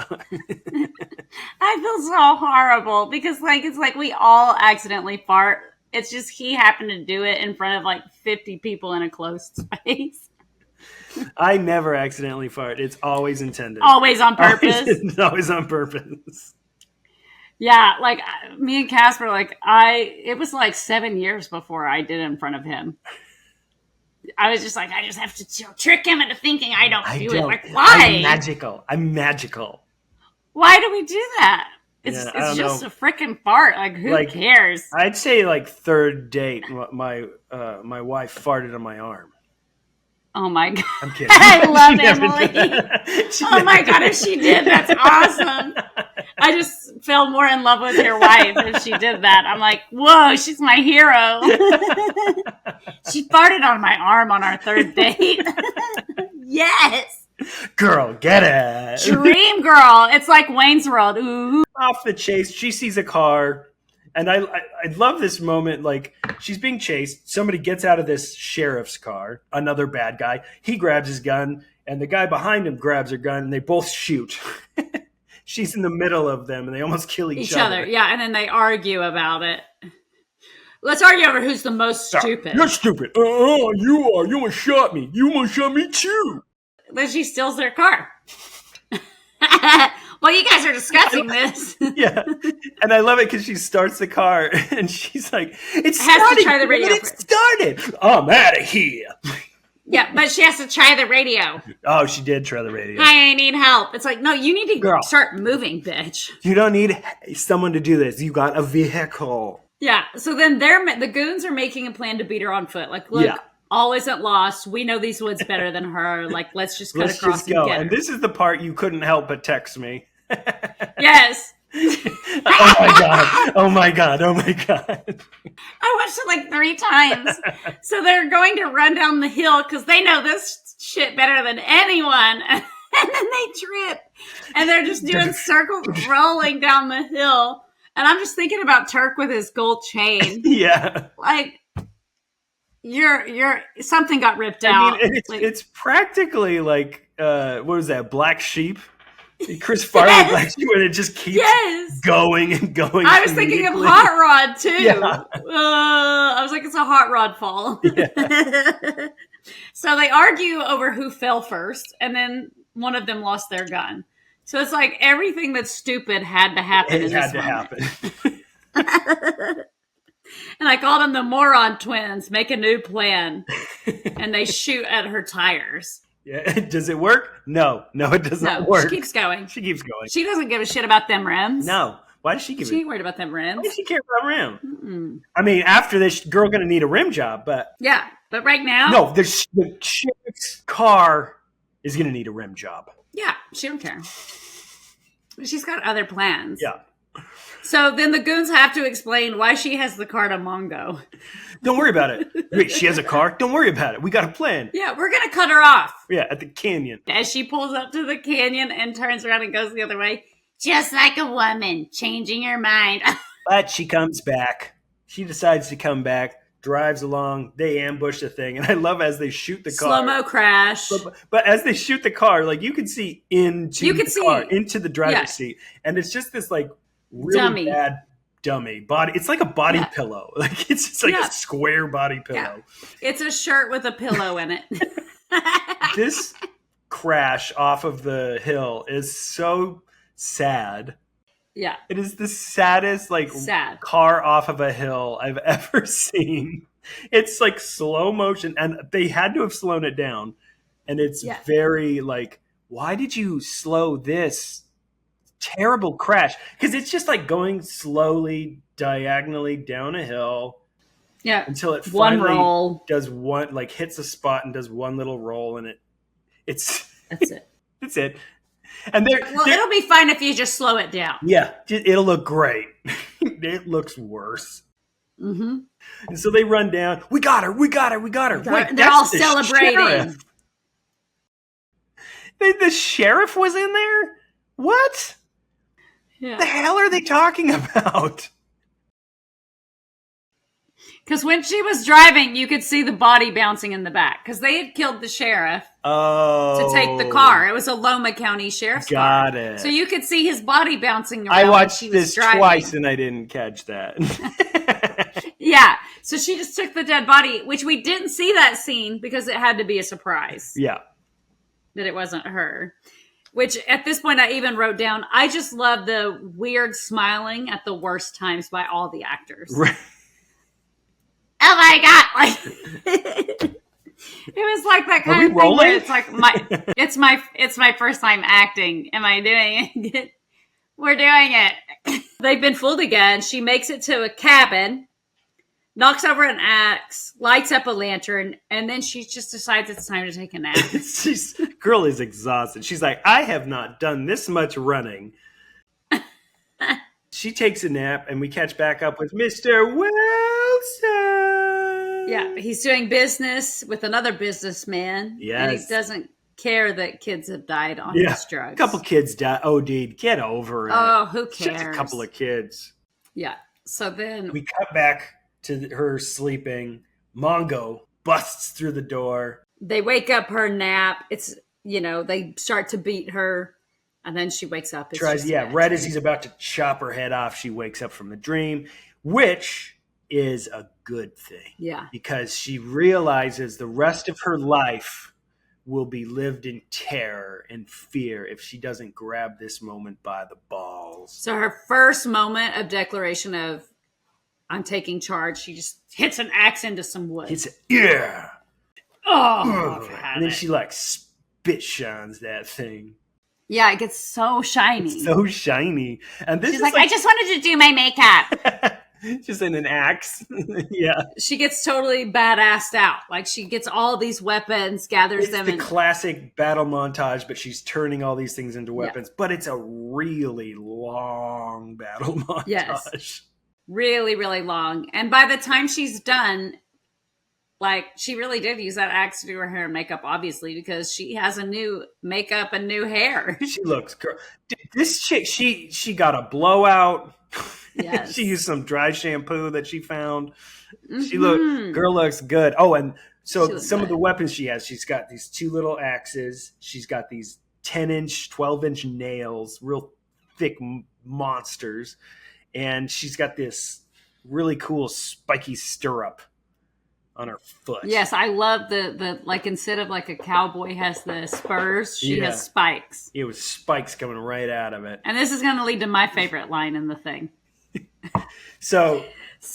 feel so horrible because it's like we all accidentally fart. It's just he happened to do it in front of like 50 people in a closed space. I never accidentally fart. It's always intended. Always on purpose. It's always on purpose. Yeah, like me and Casper, it was like 7 years before I did it in front of him. I was just like, I just have to trick him into thinking I don't do it. Like, why? I'm magical. Why do we do that? It's just a freaking fart. Like, who cares? I'd say like third date, my wife farted on my arm. Oh my God. I'm kidding. I love Emily. Oh my God, if she did, that's awesome. I just fell more in love with your wife if she did that. I'm like, whoa, she's my hero. She farted on my arm on our third date. Yes. Girl, get it. Dream girl. It's like Wayne's World. Ooh. Off the chase, she sees a car. And I love this moment, like, she's being chased. Somebody gets out of this sheriff's car, another bad guy. He grabs his gun, and the guy behind him grabs her gun, and they both shoot. She's in the middle of them, and they almost kill each other. Yeah, and then they argue about it. Let's argue over who's the most stupid. You're stupid. You are. You almost shot me. You almost shot me, too. Then she steals their car. Well, you guys are discussing this. Yeah. And I love it because she starts the car and she's like, it has to try the radio. It started. I'm out of here. Yeah, but she has to try the radio. Oh, she did try the radio. I need help. It's like, no, you need to start moving, bitch. You don't need someone to do this. You got a vehicle. Yeah. So then the goons are making a plan to beat her on foot. Like, look. Yeah. All isn't lost. We know these woods better than her. Like, let's just cut across and get her. And this is the part you couldn't help but text me. Yes. Oh my God. Oh my God. Oh my God. I watched it like 3 times. So they're going to run down the hill because they know this shit better than anyone. And then they trip. And they're just doing circles rolling down the hill. And I'm just thinking about Turk with his gold chain. Yeah. Like, you're something got ripped out. I mean, it's practically like, what was that, Black Sheep? Chris Farley, Black Sheep, and it just keeps going and going. I was thinking of Hot Rod, too. Yeah. I was like, it's a Hot Rod fall. Yeah. So they argue over who fell first, and then one of them lost their gun. So it's like everything that's stupid had to happen. It had to happen. And I called them the moron twins. Make a new plan. And they shoot at her tires. Yeah. Does it work? No, it does not work. She keeps going. She doesn't give a shit about them rims. No. Why does she give She ain't worried about them rims. Why does she care about rim? Mm-mm. I mean, after this, girl going to need a rim job, but... Yeah, but right now... No, the sheriff's car is going to need a rim job. Yeah, she don't care. She's got other plans. Yeah. So then the goons have to explain why she has the car to Mongo. Don't worry about it. Wait, she has a car? Don't worry about it. We got a plan. Yeah, we're going to cut her off. Yeah, at the canyon. As she pulls up to the canyon and turns around and goes the other way. Just like a woman, changing her mind. But she comes back. She decides to come back, drives along. They ambush the thing. And I love as they shoot the car. Slow-mo crash. But as they shoot the car, like you can see into the driver's seat. And it's just this like really bad dummy body. It's like a body pillow. Like it's just like a square body pillow. Yeah. It's a shirt with a pillow in it. This crash off of the hill is so sad. Yeah. It is the saddest car off of a hill I've ever seen. It's like slow motion, and they had to have slowed it down. And it's very like, why did you slow this terrible crash? Because it's just like going slowly, diagonally down a hill. Yeah. Until it finally does one, like hits a spot and does one little roll, and that's it. That's it. And it'll be fine if you just slow it down. Yeah, it'll look great. It looks worse. Mm-hmm. And so they run down. We got her. Wait, they're all celebrating. The sheriff was in there? What? Yeah. The hell are they talking about? Because when she was driving, you could see the body bouncing in the back. Because they had killed the sheriff to take the car. It was a Loma County sheriff's car. Got it. So you could see his body bouncing around. I watched she was this driving. Twice and I didn't catch that. Yeah. So she just took the dead body, which we didn't see that scene because it had to be a surprise. Yeah. That it wasn't her. Which at this point I even wrote down, I just love the weird smiling at the worst times by all the actors. Right. Oh my God. Like it was like that kind of thing where it's like it's my first time acting. Am I doing it? We're doing it. They've been fooled again. She makes it to a cabin, knocks over an axe, lights up a lantern, and then she just decides it's time to take a nap. Girl is exhausted. She's like, I have not done this much running. She takes a nap, and we catch back up with Mr. Wilson. Yeah, he's doing business with another businessman. Yes. And he doesn't care that kids have died on his drugs. A couple kids OD'd. Get over it. Oh, who cares? Just a couple of kids. Yeah. So then... we cut back to her sleeping. Mongo busts through the door. They wake up her nap. It's, they start to beat her. And then she wakes up. Right as he's about to chop her head off, she wakes up from the dream, which is a good thing. Yeah. Because she realizes the rest of her life will be lived in terror and fear if she doesn't grab this moment by the balls. So her first moment of declaration of, I'm taking charge, she just hits an axe into some wood. Yeah. Oh. And then she spit shines that thing. Yeah, it gets so shiny. It's so shiny. And this She's like, I just wanted to do my makeup. Just in an axe. Yeah. She gets totally badassed out. Like she gets all these weapons, gathers them. It's the classic battle montage, but she's turning all these things into weapons. Yeah. But it's a really long battle montage. Yes. Really, really long. And by the time she's done, she really did use that axe to do her hair and makeup, obviously, because she has a new makeup and new hair. She looks girl. This chick, she got a blowout. Yes. She used some dry shampoo that she found. Mhm. Girl looks good. Oh, and She so looked some of the good. weapons she has, she's got these 2 little axes. She's got these 10-inch, 12-inch nails, real thick monsters. And she's got this really cool spiky stirrup on her foot. Yes, I love the like instead of like a cowboy has the spurs, she Yeah. has spikes. It was spikes coming right out of it. And this is going to lead to my favorite line in the thing. So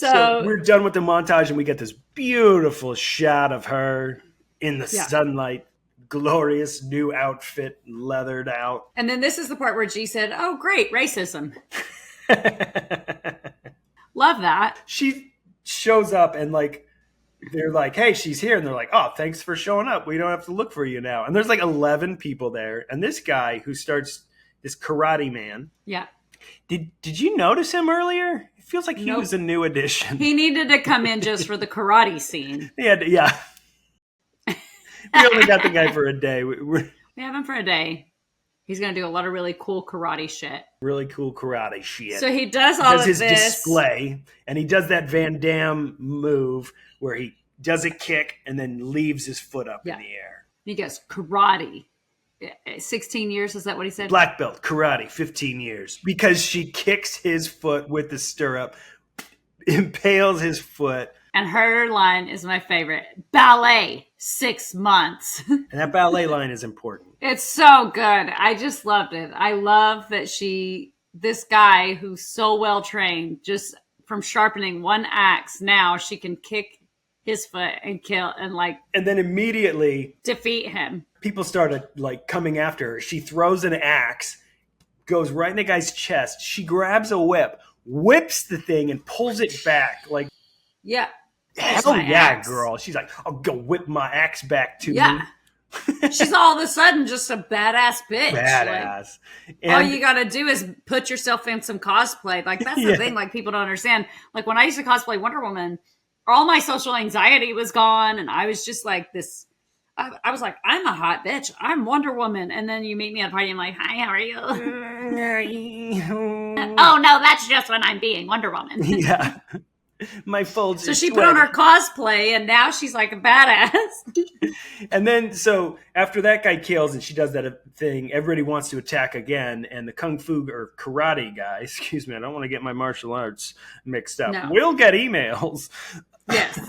we're done with the montage, and we get this beautiful shot of her in the sunlight, glorious new outfit, leathered out. And then this is the part where G said, "Oh, great, racism." Love that. She shows up, and like they're like, "Hey, she's here," and they're like, "Oh, thanks for showing up. We don't have to look for you now." And there's like 11 people there, and this guy who starts this karate man. Yeah. Did you notice him earlier? It feels like he was a new addition. He needed to come in just for the karate scene. Yeah. We only got the guy for a day. We have him for a day. He's going to do a lot of really cool karate shit. Really cool karate shit. So he does all of his this. display, and he does that Van Damme move where he does a kick and then leaves his foot up in the air. He goes, karate. 16 years, is that what he said? Black belt, karate, 15 years. Because she kicks his foot with the stirrup, impales his foot. And her line is my favorite. Ballet, 6 months. And that ballet line is important. It's so good. I just loved it. I love that this guy who's so well trained, just from sharpening one axe, now she can kick his foot and kill and then immediately defeat him. People started like coming after her. She throws an axe, goes right in the guy's chest. She grabs a whip, whips the thing, and pulls it back. Like, yeah, hell yeah, axe. Girl. She's like, I'll go whip my axe back to you. She's all of a sudden just a badass bitch. Badass. Like, all you gotta do is put yourself in some cosplay. Like, that's the thing. Like, people don't understand. Like, when I used to cosplay Wonder Woman, all my social anxiety was gone, and I was just like this. I was like, I'm a hot bitch. I'm Wonder Woman. And then you meet me at a party. I'm like, hi, how are you? Oh, no, that's just when I'm being Wonder Woman. Yeah. My folds. So she put on her cosplay, and now she's like a badass. And then, so after that guy kills and she does that thing, everybody wants to attack again. And the kung fu or karate guy, excuse me, I don't want to get my martial arts mixed up. No. We'll get emails. Yes.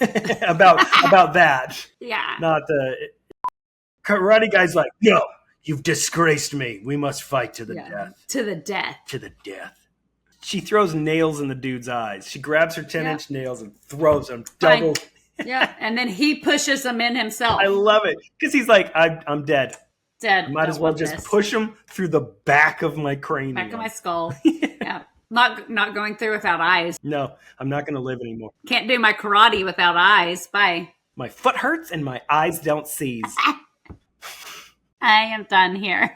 about that. Yeah. Not the karate guy's like, yo, you've disgraced me. We must fight to the death. To the death. To the death. She throws nails in the dude's eyes. She grabs her 10-inch nails and throws them double. Yeah, and then he pushes them in himself. I love it. Because he's like, I'm dead. Dead. I might as well just push him through the back of my cranium. Back of my skull. Yeah. Not going through without eyes. No, I'm not going to live anymore. Can't do my karate without eyes. Bye. My foot hurts and my eyes don't seize. I am done here.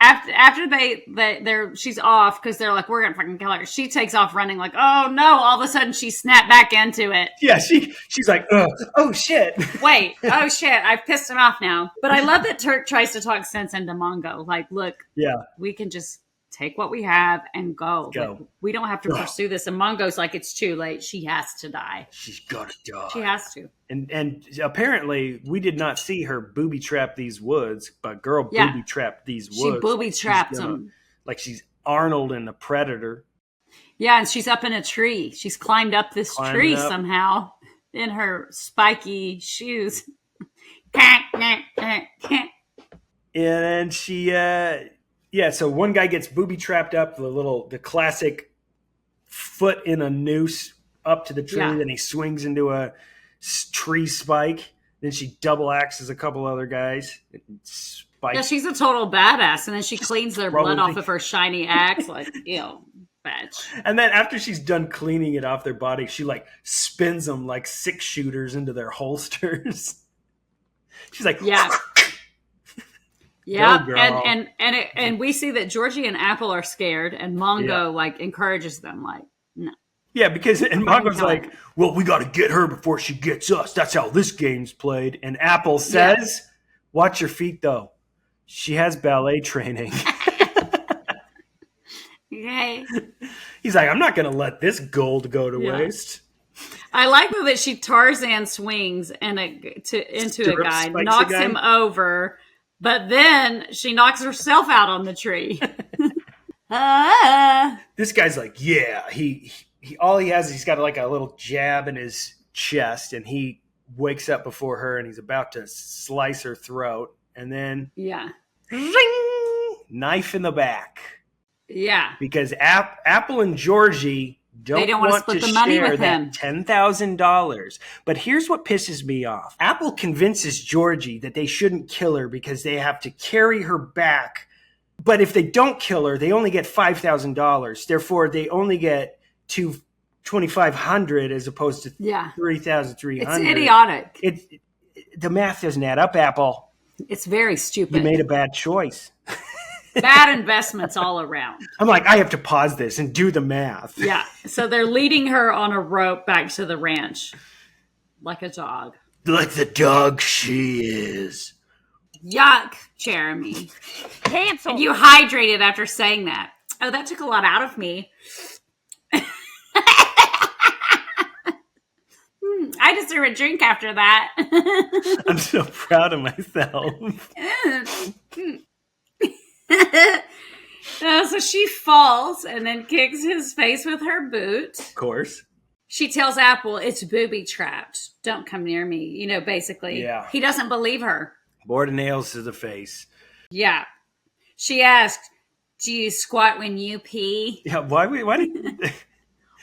After she's off because they're like, we're gonna fucking kill her. She takes off running like, oh no! All of a sudden she snapped back into it. Yeah, she's like, oh shit. Wait, oh shit! I've pissed him off now. But I love that Turk tries to talk sense into Mongo. Like, look, we can just take what we have and go. Like, we don't have to pursue this. And Mongo's like, it's too late. She has to die. She's gotta die. She has to. And apparently we did not see her booby trap these woods, but girl booby trapped these woods. She booby trapped them. Like she's Arnold in The Predator. Yeah, and she's up in a tree. She's climbed up this tree somehow in her spiky shoes. And she so one guy gets booby trapped up, the classic foot in a noose up to the tree, then he swings into a tree spike. Then she double axes a couple other guys. Yeah, she's a total badass. And then she cleans their blood off of her shiny axe. Like, ew, bitch. And then after she's done cleaning it off their body, she like spins them like 6-shooters into their holsters. She's like, yeah. Yeah, and we see that Georgie and Apple are scared, and Mongo like encourages them, like, no. Yeah, because and Mongo's like, well, we got to get her before she gets us. That's how this game's played. And Apple says, watch your feet, though. She has ballet training. Okay. He's like, I'm not going to let this gold go to waste. I like that she Tarzan swings into a guy, knocks him over, but then she knocks herself out on the tree. This guy's like, yeah, he all he has is he's got like a little jab in his chest, and he wakes up before her, and he's about to slice her throat, and then ring, knife in the back. Yeah, because Apple and Georgie don't want to split the money with him. $10,000. But here's what pisses me off. Apple convinces Georgie that they shouldn't kill her because they have to carry her back. But if they don't kill her, they only get $5,000. Therefore, they only get $2,500 as opposed to $3,300. It's idiotic. The math doesn't add up, Apple. It's very stupid. You made a bad choice. Bad investments all around. I'm like, I have to pause this and do the math. Yeah. So they're leading her on a rope back to the ranch. Like a dog. Like the dog she is. Yuck, Jeremy. Cancel. And you hydrated after saying that. Oh, that took a lot out of me. I deserve a drink after that. I'm so proud of myself. So she falls and then kicks his face with her boot. Of course. She tells Apple it's booby trapped. Don't come near me. Basically. Yeah. He doesn't believe her. Board of nails to the face. Yeah. She asked, do you squat when you pee? Yeah, why did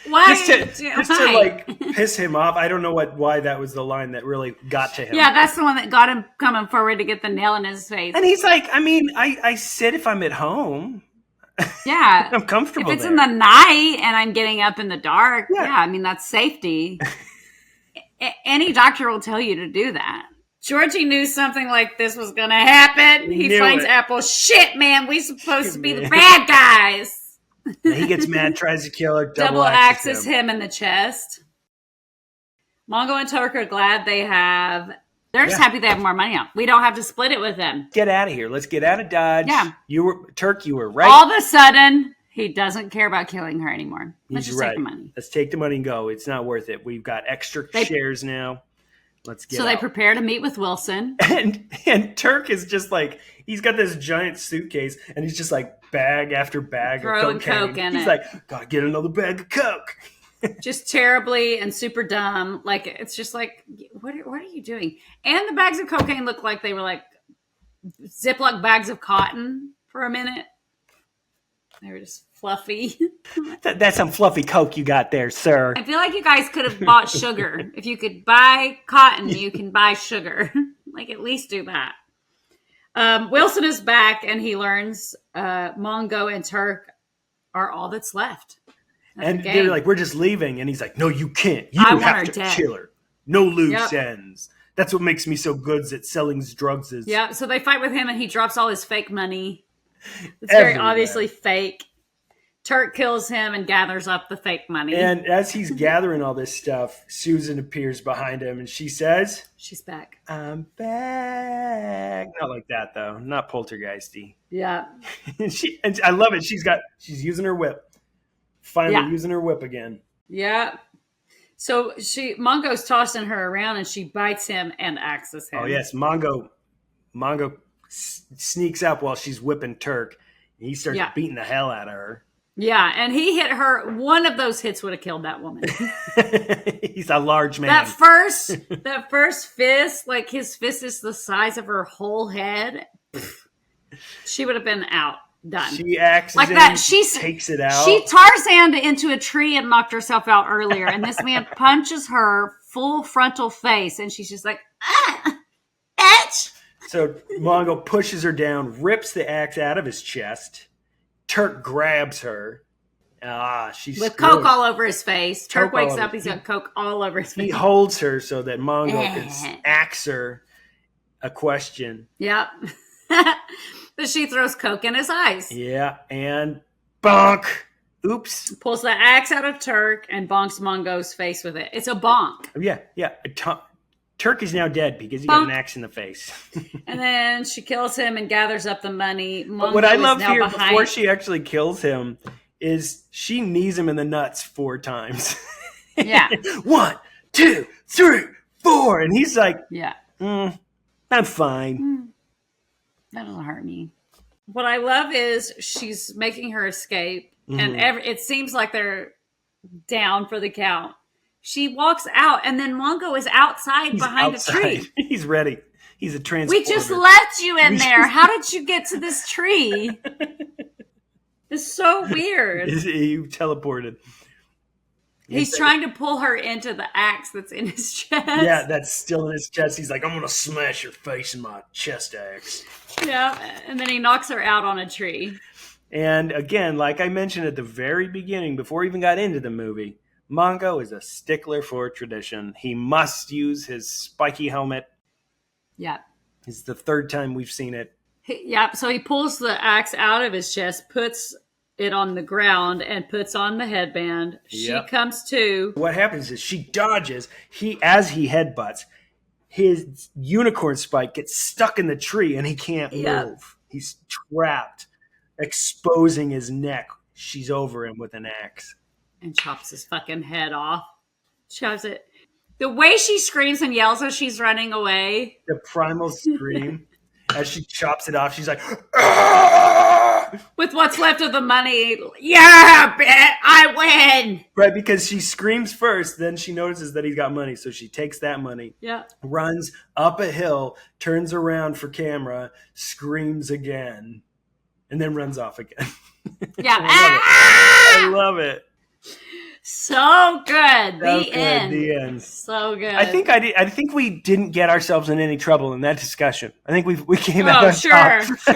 Why? just to like piss him off. I don't know why that was the line that really got to him. Yeah, that's the one that got him coming forward to get the nail in his face. And he's like, I sit if I'm at home. Yeah. I'm comfortable if it's there. in the night and I'm getting up in the dark, that's safety. Any doctor will tell you to do that. Georgie knew something like this was going to happen. He finds Apple. Shit, man, we supposed to be the bad guys. He gets mad, tries to kill her, double axes him in the chest. Mongo and Turk are glad they're just happy they have more money now. We don't have to split it with them. Get out of here. Let's get out of Dodge. Yeah. You were right. All of a sudden, he doesn't care about killing her anymore. Let's just take the money. Let's take the money and go. It's not worth it. We've got extra shares now. Let's get out. They prepare to meet with Wilson. And Turk is just like, he's got this giant suitcase and he's just like bag after bag throwing of cocaine. coke in He's like, gotta get another bag of coke. Just terribly and super dumb. Like, it's just like, what are you doing? And the bags of cocaine look like they were like Ziploc bags of cotton for a minute. They were just fluffy. That's some fluffy coke you got there, sir. I feel like you guys could have bought sugar. If you could buy cotton, you can buy sugar. Like, at least do that. Wilson is back, and he learns Mongo and Turk are all that's left. And they're like, we're just leaving. And he's like, no, you can't. You have to kill her. No loose ends. That's what makes me so good at selling drugs. Yeah, so they fight with him, and he drops all his fake money. It's very obviously fake. Turk kills him and gathers up the fake money. And as he's gathering all this stuff, Susan appears behind him, and she says, she's back. I'm back. Not like that, though. Not poltergeisty. Yeah. and I love it. She's using her whip. Finally using her whip again. Yeah. So Mongo's tossing her around, and she bites him and axes him. Oh, yes. Mongo sneaks up while she's whipping Turk. And he starts beating the hell out of her. Yeah, and he hit her. One of those hits would have killed that woman. He's a large man. That first fist, like his fist is the size of her whole head. She would have been out. Done. She axes like him, that. She takes it out. She Tarzaned into a tree and knocked herself out earlier, and this man punches her full frontal face, and she's just like, bitch. So Mongo pushes her down, rips the axe out of his chest. Turk grabs her. She's with screwed. coke all over his face. Turk wakes up, he's got coke all over his face. He holds her so that Mongo can axe her a question. Yep. But she throws coke in his eyes. Yeah, and bonk. Oops. Pulls the axe out of Turk and bonks Mongo's face with it. It's a bonk. Yeah. Turk is now dead because he got an axe in the face. And then she kills him and gathers up the money. What I love here, before she actually kills him, is she knees him in the nuts 4 times. Yeah. 1, 2, 3, 4. And he's like, Yeah. I'm fine. That doesn't hurt me. What I love is she's making her escape, and it seems like they're down for the count. She walks out, and then Mongo is outside behind a tree. He's ready. He's a transporter. We just left you in there. How did you get to this tree? It's so weird. He teleported. He's trying to pull her into the axe that's in his chest. Yeah, that's still in his chest. He's like, I'm going to smash your face in my chest axe. Yeah, and then he knocks her out on a tree. And again, like I mentioned at the very beginning, before we even got into the movie, Mongo is a stickler for tradition. He must use his spiky helmet. Yeah. It's the 3rd time we've seen it. So he pulls the axe out of his chest, puts it on the ground, and puts on the headband. She comes to. What happens is she dodges. As he headbutts, his unicorn spike gets stuck in the tree and he can't move. He's trapped, exposing his neck. She's over him with an axe. And chops his fucking head off. Chops it. The way she screams and yells as she's running away. The primal scream. As she chops it off, she's like, "Argh!" With what's left of the money. Yeah, I win. Right, because she screams first, then she notices that he's got money, so she takes that money, runs up a hill, turns around for camera, screams again, and then runs off again. Yeah, I love it. So good. The end. So good. I think we didn't get ourselves in any trouble in that discussion. I think we came out on top. Sure. For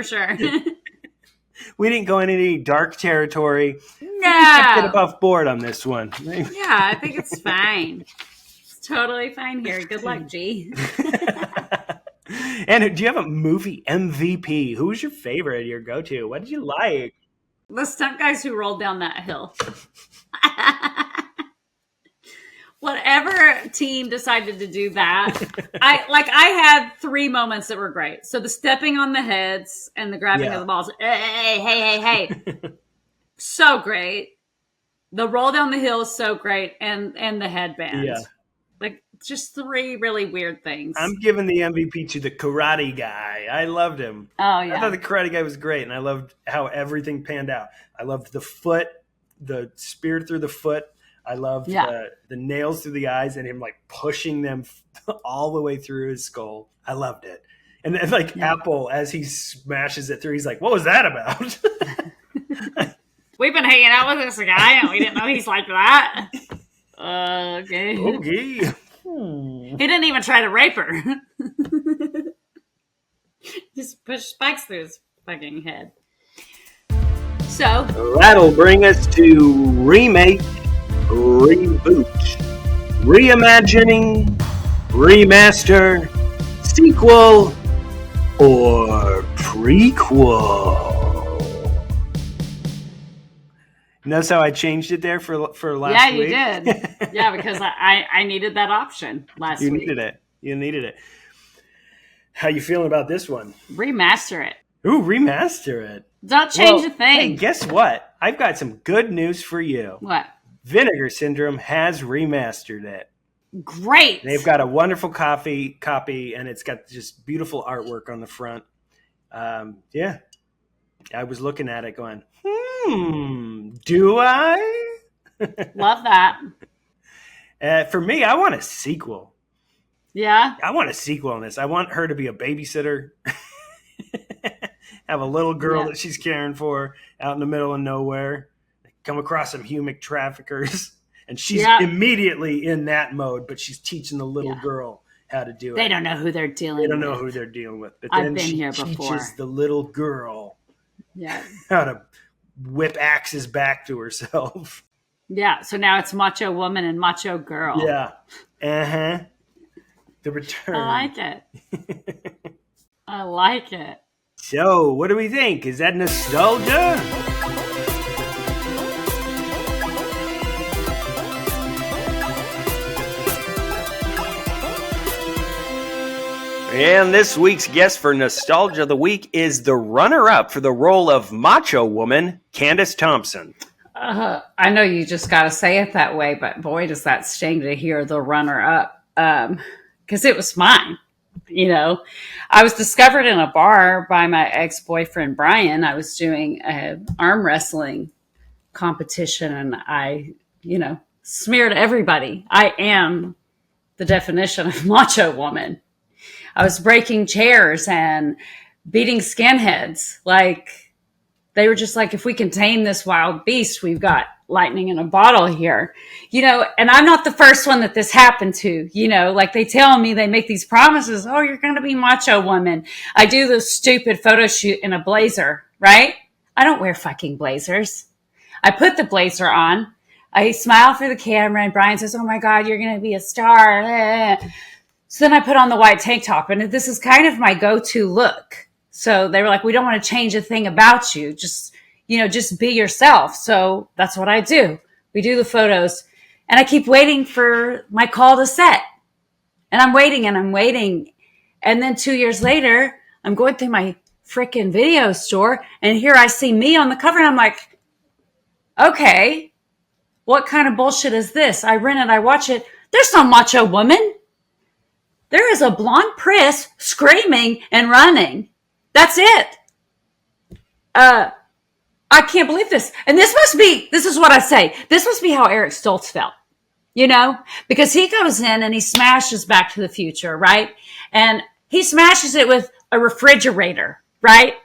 sure. We didn't go into any dark territory. No. Get above board on this one. Yeah, I think it's fine. It's totally fine here. Good luck, G. And do you have a movie MVP? Who was your favorite, your go-to? What did you like? The stunt guys who rolled down that hill. Whatever team decided to do that, I had 3 moments that were great. So the stepping on the heads and the grabbing of the balls. Hey. So great. The roll down the hill is so great. And the headband. Yeah. Like, just 3 really weird things. I'm giving the MVP to the karate guy. I loved him. Oh, yeah. I thought the karate guy was great, and I loved how everything panned out. I loved the foot, the spear through the foot. I loved the nails through the eyes and him, like, pushing them all the way through his skull. I loved it. And then, like, Apple, as he smashes it through, he's like, what was that about? We've been hanging out with this guy, and we didn't know he's like that. Okay. He didn't even try to rape her. Just push spikes through his fucking head. So that'll bring us to Remake, Reboot, Reimagining, Remaster, Sequel, or Prequel. Notice how I changed it there for last week? Yeah, you did. Yeah, because I needed that option last week. You needed it. How you feeling about this one? Remaster it. Ooh, remaster it. Don't change a thing. Hey, guess what? I've got some good news for you. What? Vinegar Syndrome has remastered it. Great. They've got a wonderful copy, and it's got just beautiful artwork on the front. Yeah. I was looking at it going, do I? Love that. For me, I want a sequel. Yeah? I want a sequel on this. I want her to be a babysitter. Have a little girl that she's caring for out in the middle of nowhere. Come across some human traffickers. And she's immediately in that mode, but she's teaching the little girl how to do it. They don't know who they're dealing with. They don't know who they're dealing with. But I've then been she here before. teaches the little girl how to whip axes back to herself. Yeah, so now it's Macho Woman and Macho Girl. Yeah. Uh-huh. The return. I like it. I like it. So, what do we think? Is that nostalgia? And this week's guest for Nostalgia of the Week is the runner-up for the role of Macho Woman, Candace Thompson. I know you just got to say it that way, but boy, does that sting to hear the runner-up, because it was mine. You know, I was discovered in a bar by my ex-boyfriend, Brian. I was doing an arm wrestling competition, and I, smeared everybody. I am the definition of macho woman. I was breaking chairs and beating skinheads. Like, they were just like, if we contain this wild beast, we've got lightning in a bottle here, and I'm not the first one that this happened to, like they tell me, they make these promises. Oh, you're going to be macho woman. I do this stupid photo shoot in a blazer, right? I don't wear fucking blazers. I put the blazer on. I smile for the camera and Brian says, oh my God, you're going to be a star. So then I put on the white tank top, and this is kind of my go-to look. So they were like, we don't want to change a thing about you. Just be yourself. So that's what I do. We do the photos, and I keep waiting for my call to set. And I'm waiting and I'm waiting. And then 2 years later, I'm going through my freaking video store, and here I see me on the cover, and I'm like, okay, what kind of bullshit is this? I rent it, I watch it. There's no macho woman. There is a blonde priss screaming and running. That's it. I can't believe this. And this is what I say. This must be how Eric Stoltz felt, because he goes in and he smashes Back to the Future, right? And he smashes it with a refrigerator, right?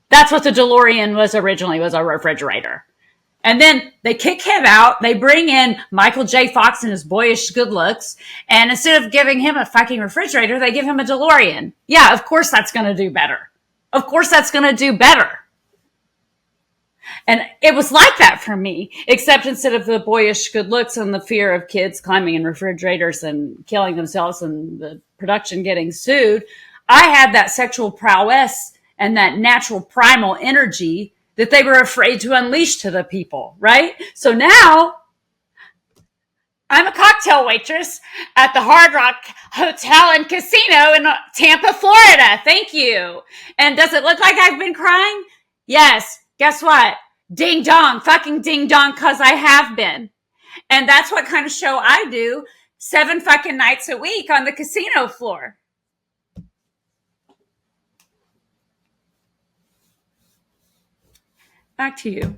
That's what the DeLorean was originally, was a refrigerator. And then they kick him out. They bring in Michael J. Fox and his boyish good looks. And instead of giving him a fucking refrigerator, they give him a DeLorean. Yeah, of course that's going to do better. Of course that's going to do better. And it was like that for me, except instead of the boyish good looks and the fear of kids climbing in refrigerators and killing themselves and the production getting sued, I had that sexual prowess and that natural primal energy that they were afraid to unleash to the people, right? So now I'm a cocktail waitress at the Hard Rock Hotel and Casino in Tampa, Florida. Thank you. And does it look like I've been crying? Yes. Guess what? Ding dong, fucking ding dong, because I have been. And that's what kind of show I do 7 fucking nights a week on the casino floor. Back to you.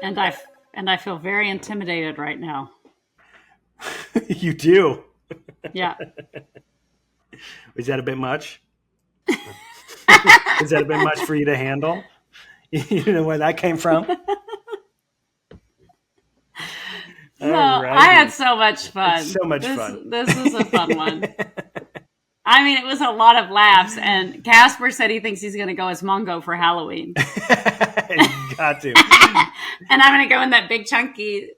And I feel very intimidated right now. You do? Yeah. Is that a bit much? Is that a bit much for you to handle? You know where that came from? No, I had so much fun. So much fun. This was a fun one. I mean, it was a lot of laughs, and Casper said he thinks he's going to go as Mongo for Halloween. You got to. And I'm going to go in that big chunky.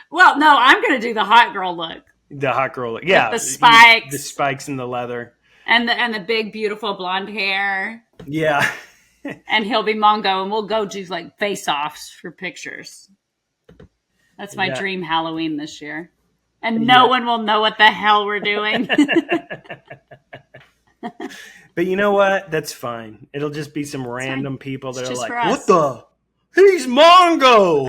Well, no, I'm going to do the hot girl look. The hot girl look, yeah. With the spikes. The spikes and the leather. And the big, beautiful blonde hair. Yeah. And he'll be Mongo, and we'll go do like face-offs for pictures. That's my dream Halloween this year. And no one will know what the hell we're doing. But you know what? That's fine. It'll just be some random people that are like, what the? He's Mongo!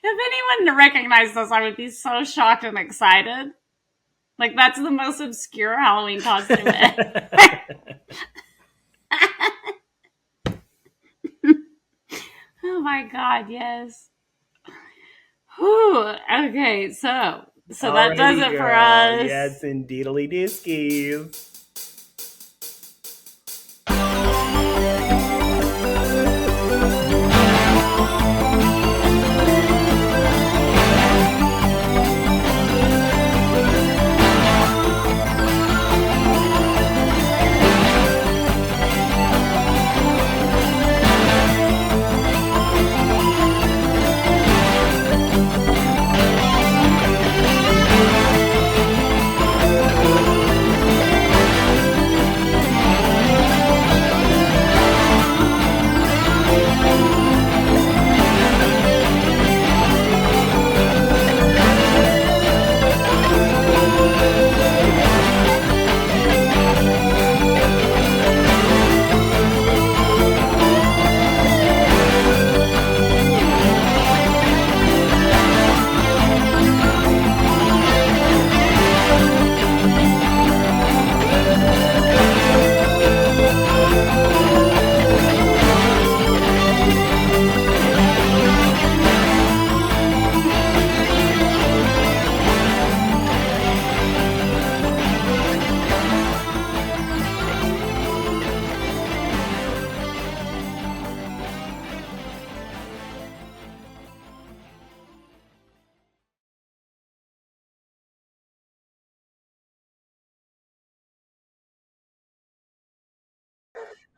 If anyone recognized us, I would be so shocked and excited. Like, that's the most obscure Halloween costume ever. Oh my God, yes. Whew. Okay, so that does it for us. Yes, indeedly diskies.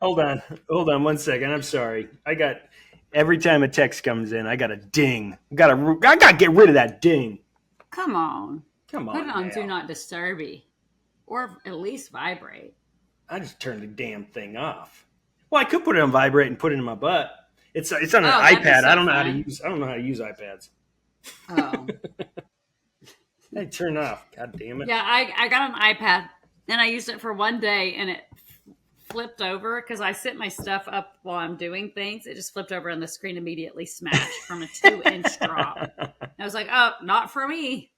Hold on 1 second. I'm sorry. I got every time a text comes in, I got a ding. I gotta get rid of that ding. Come on. Come Put on, it on now. Do Not Disturb, or at least vibrate. I just turned the damn thing off. Well, I could put it on vibrate and put it in my butt. It's on an that'd be iPad. so I don't know how to use iPads. Oh. Hey, turn it off. God damn it. Yeah, I got an iPad and I used it for one day and it flipped over because I sit my stuff up while I'm doing things. It just flipped over and the screen immediately smashed from a 2-inch drop. I was like, oh, not for me.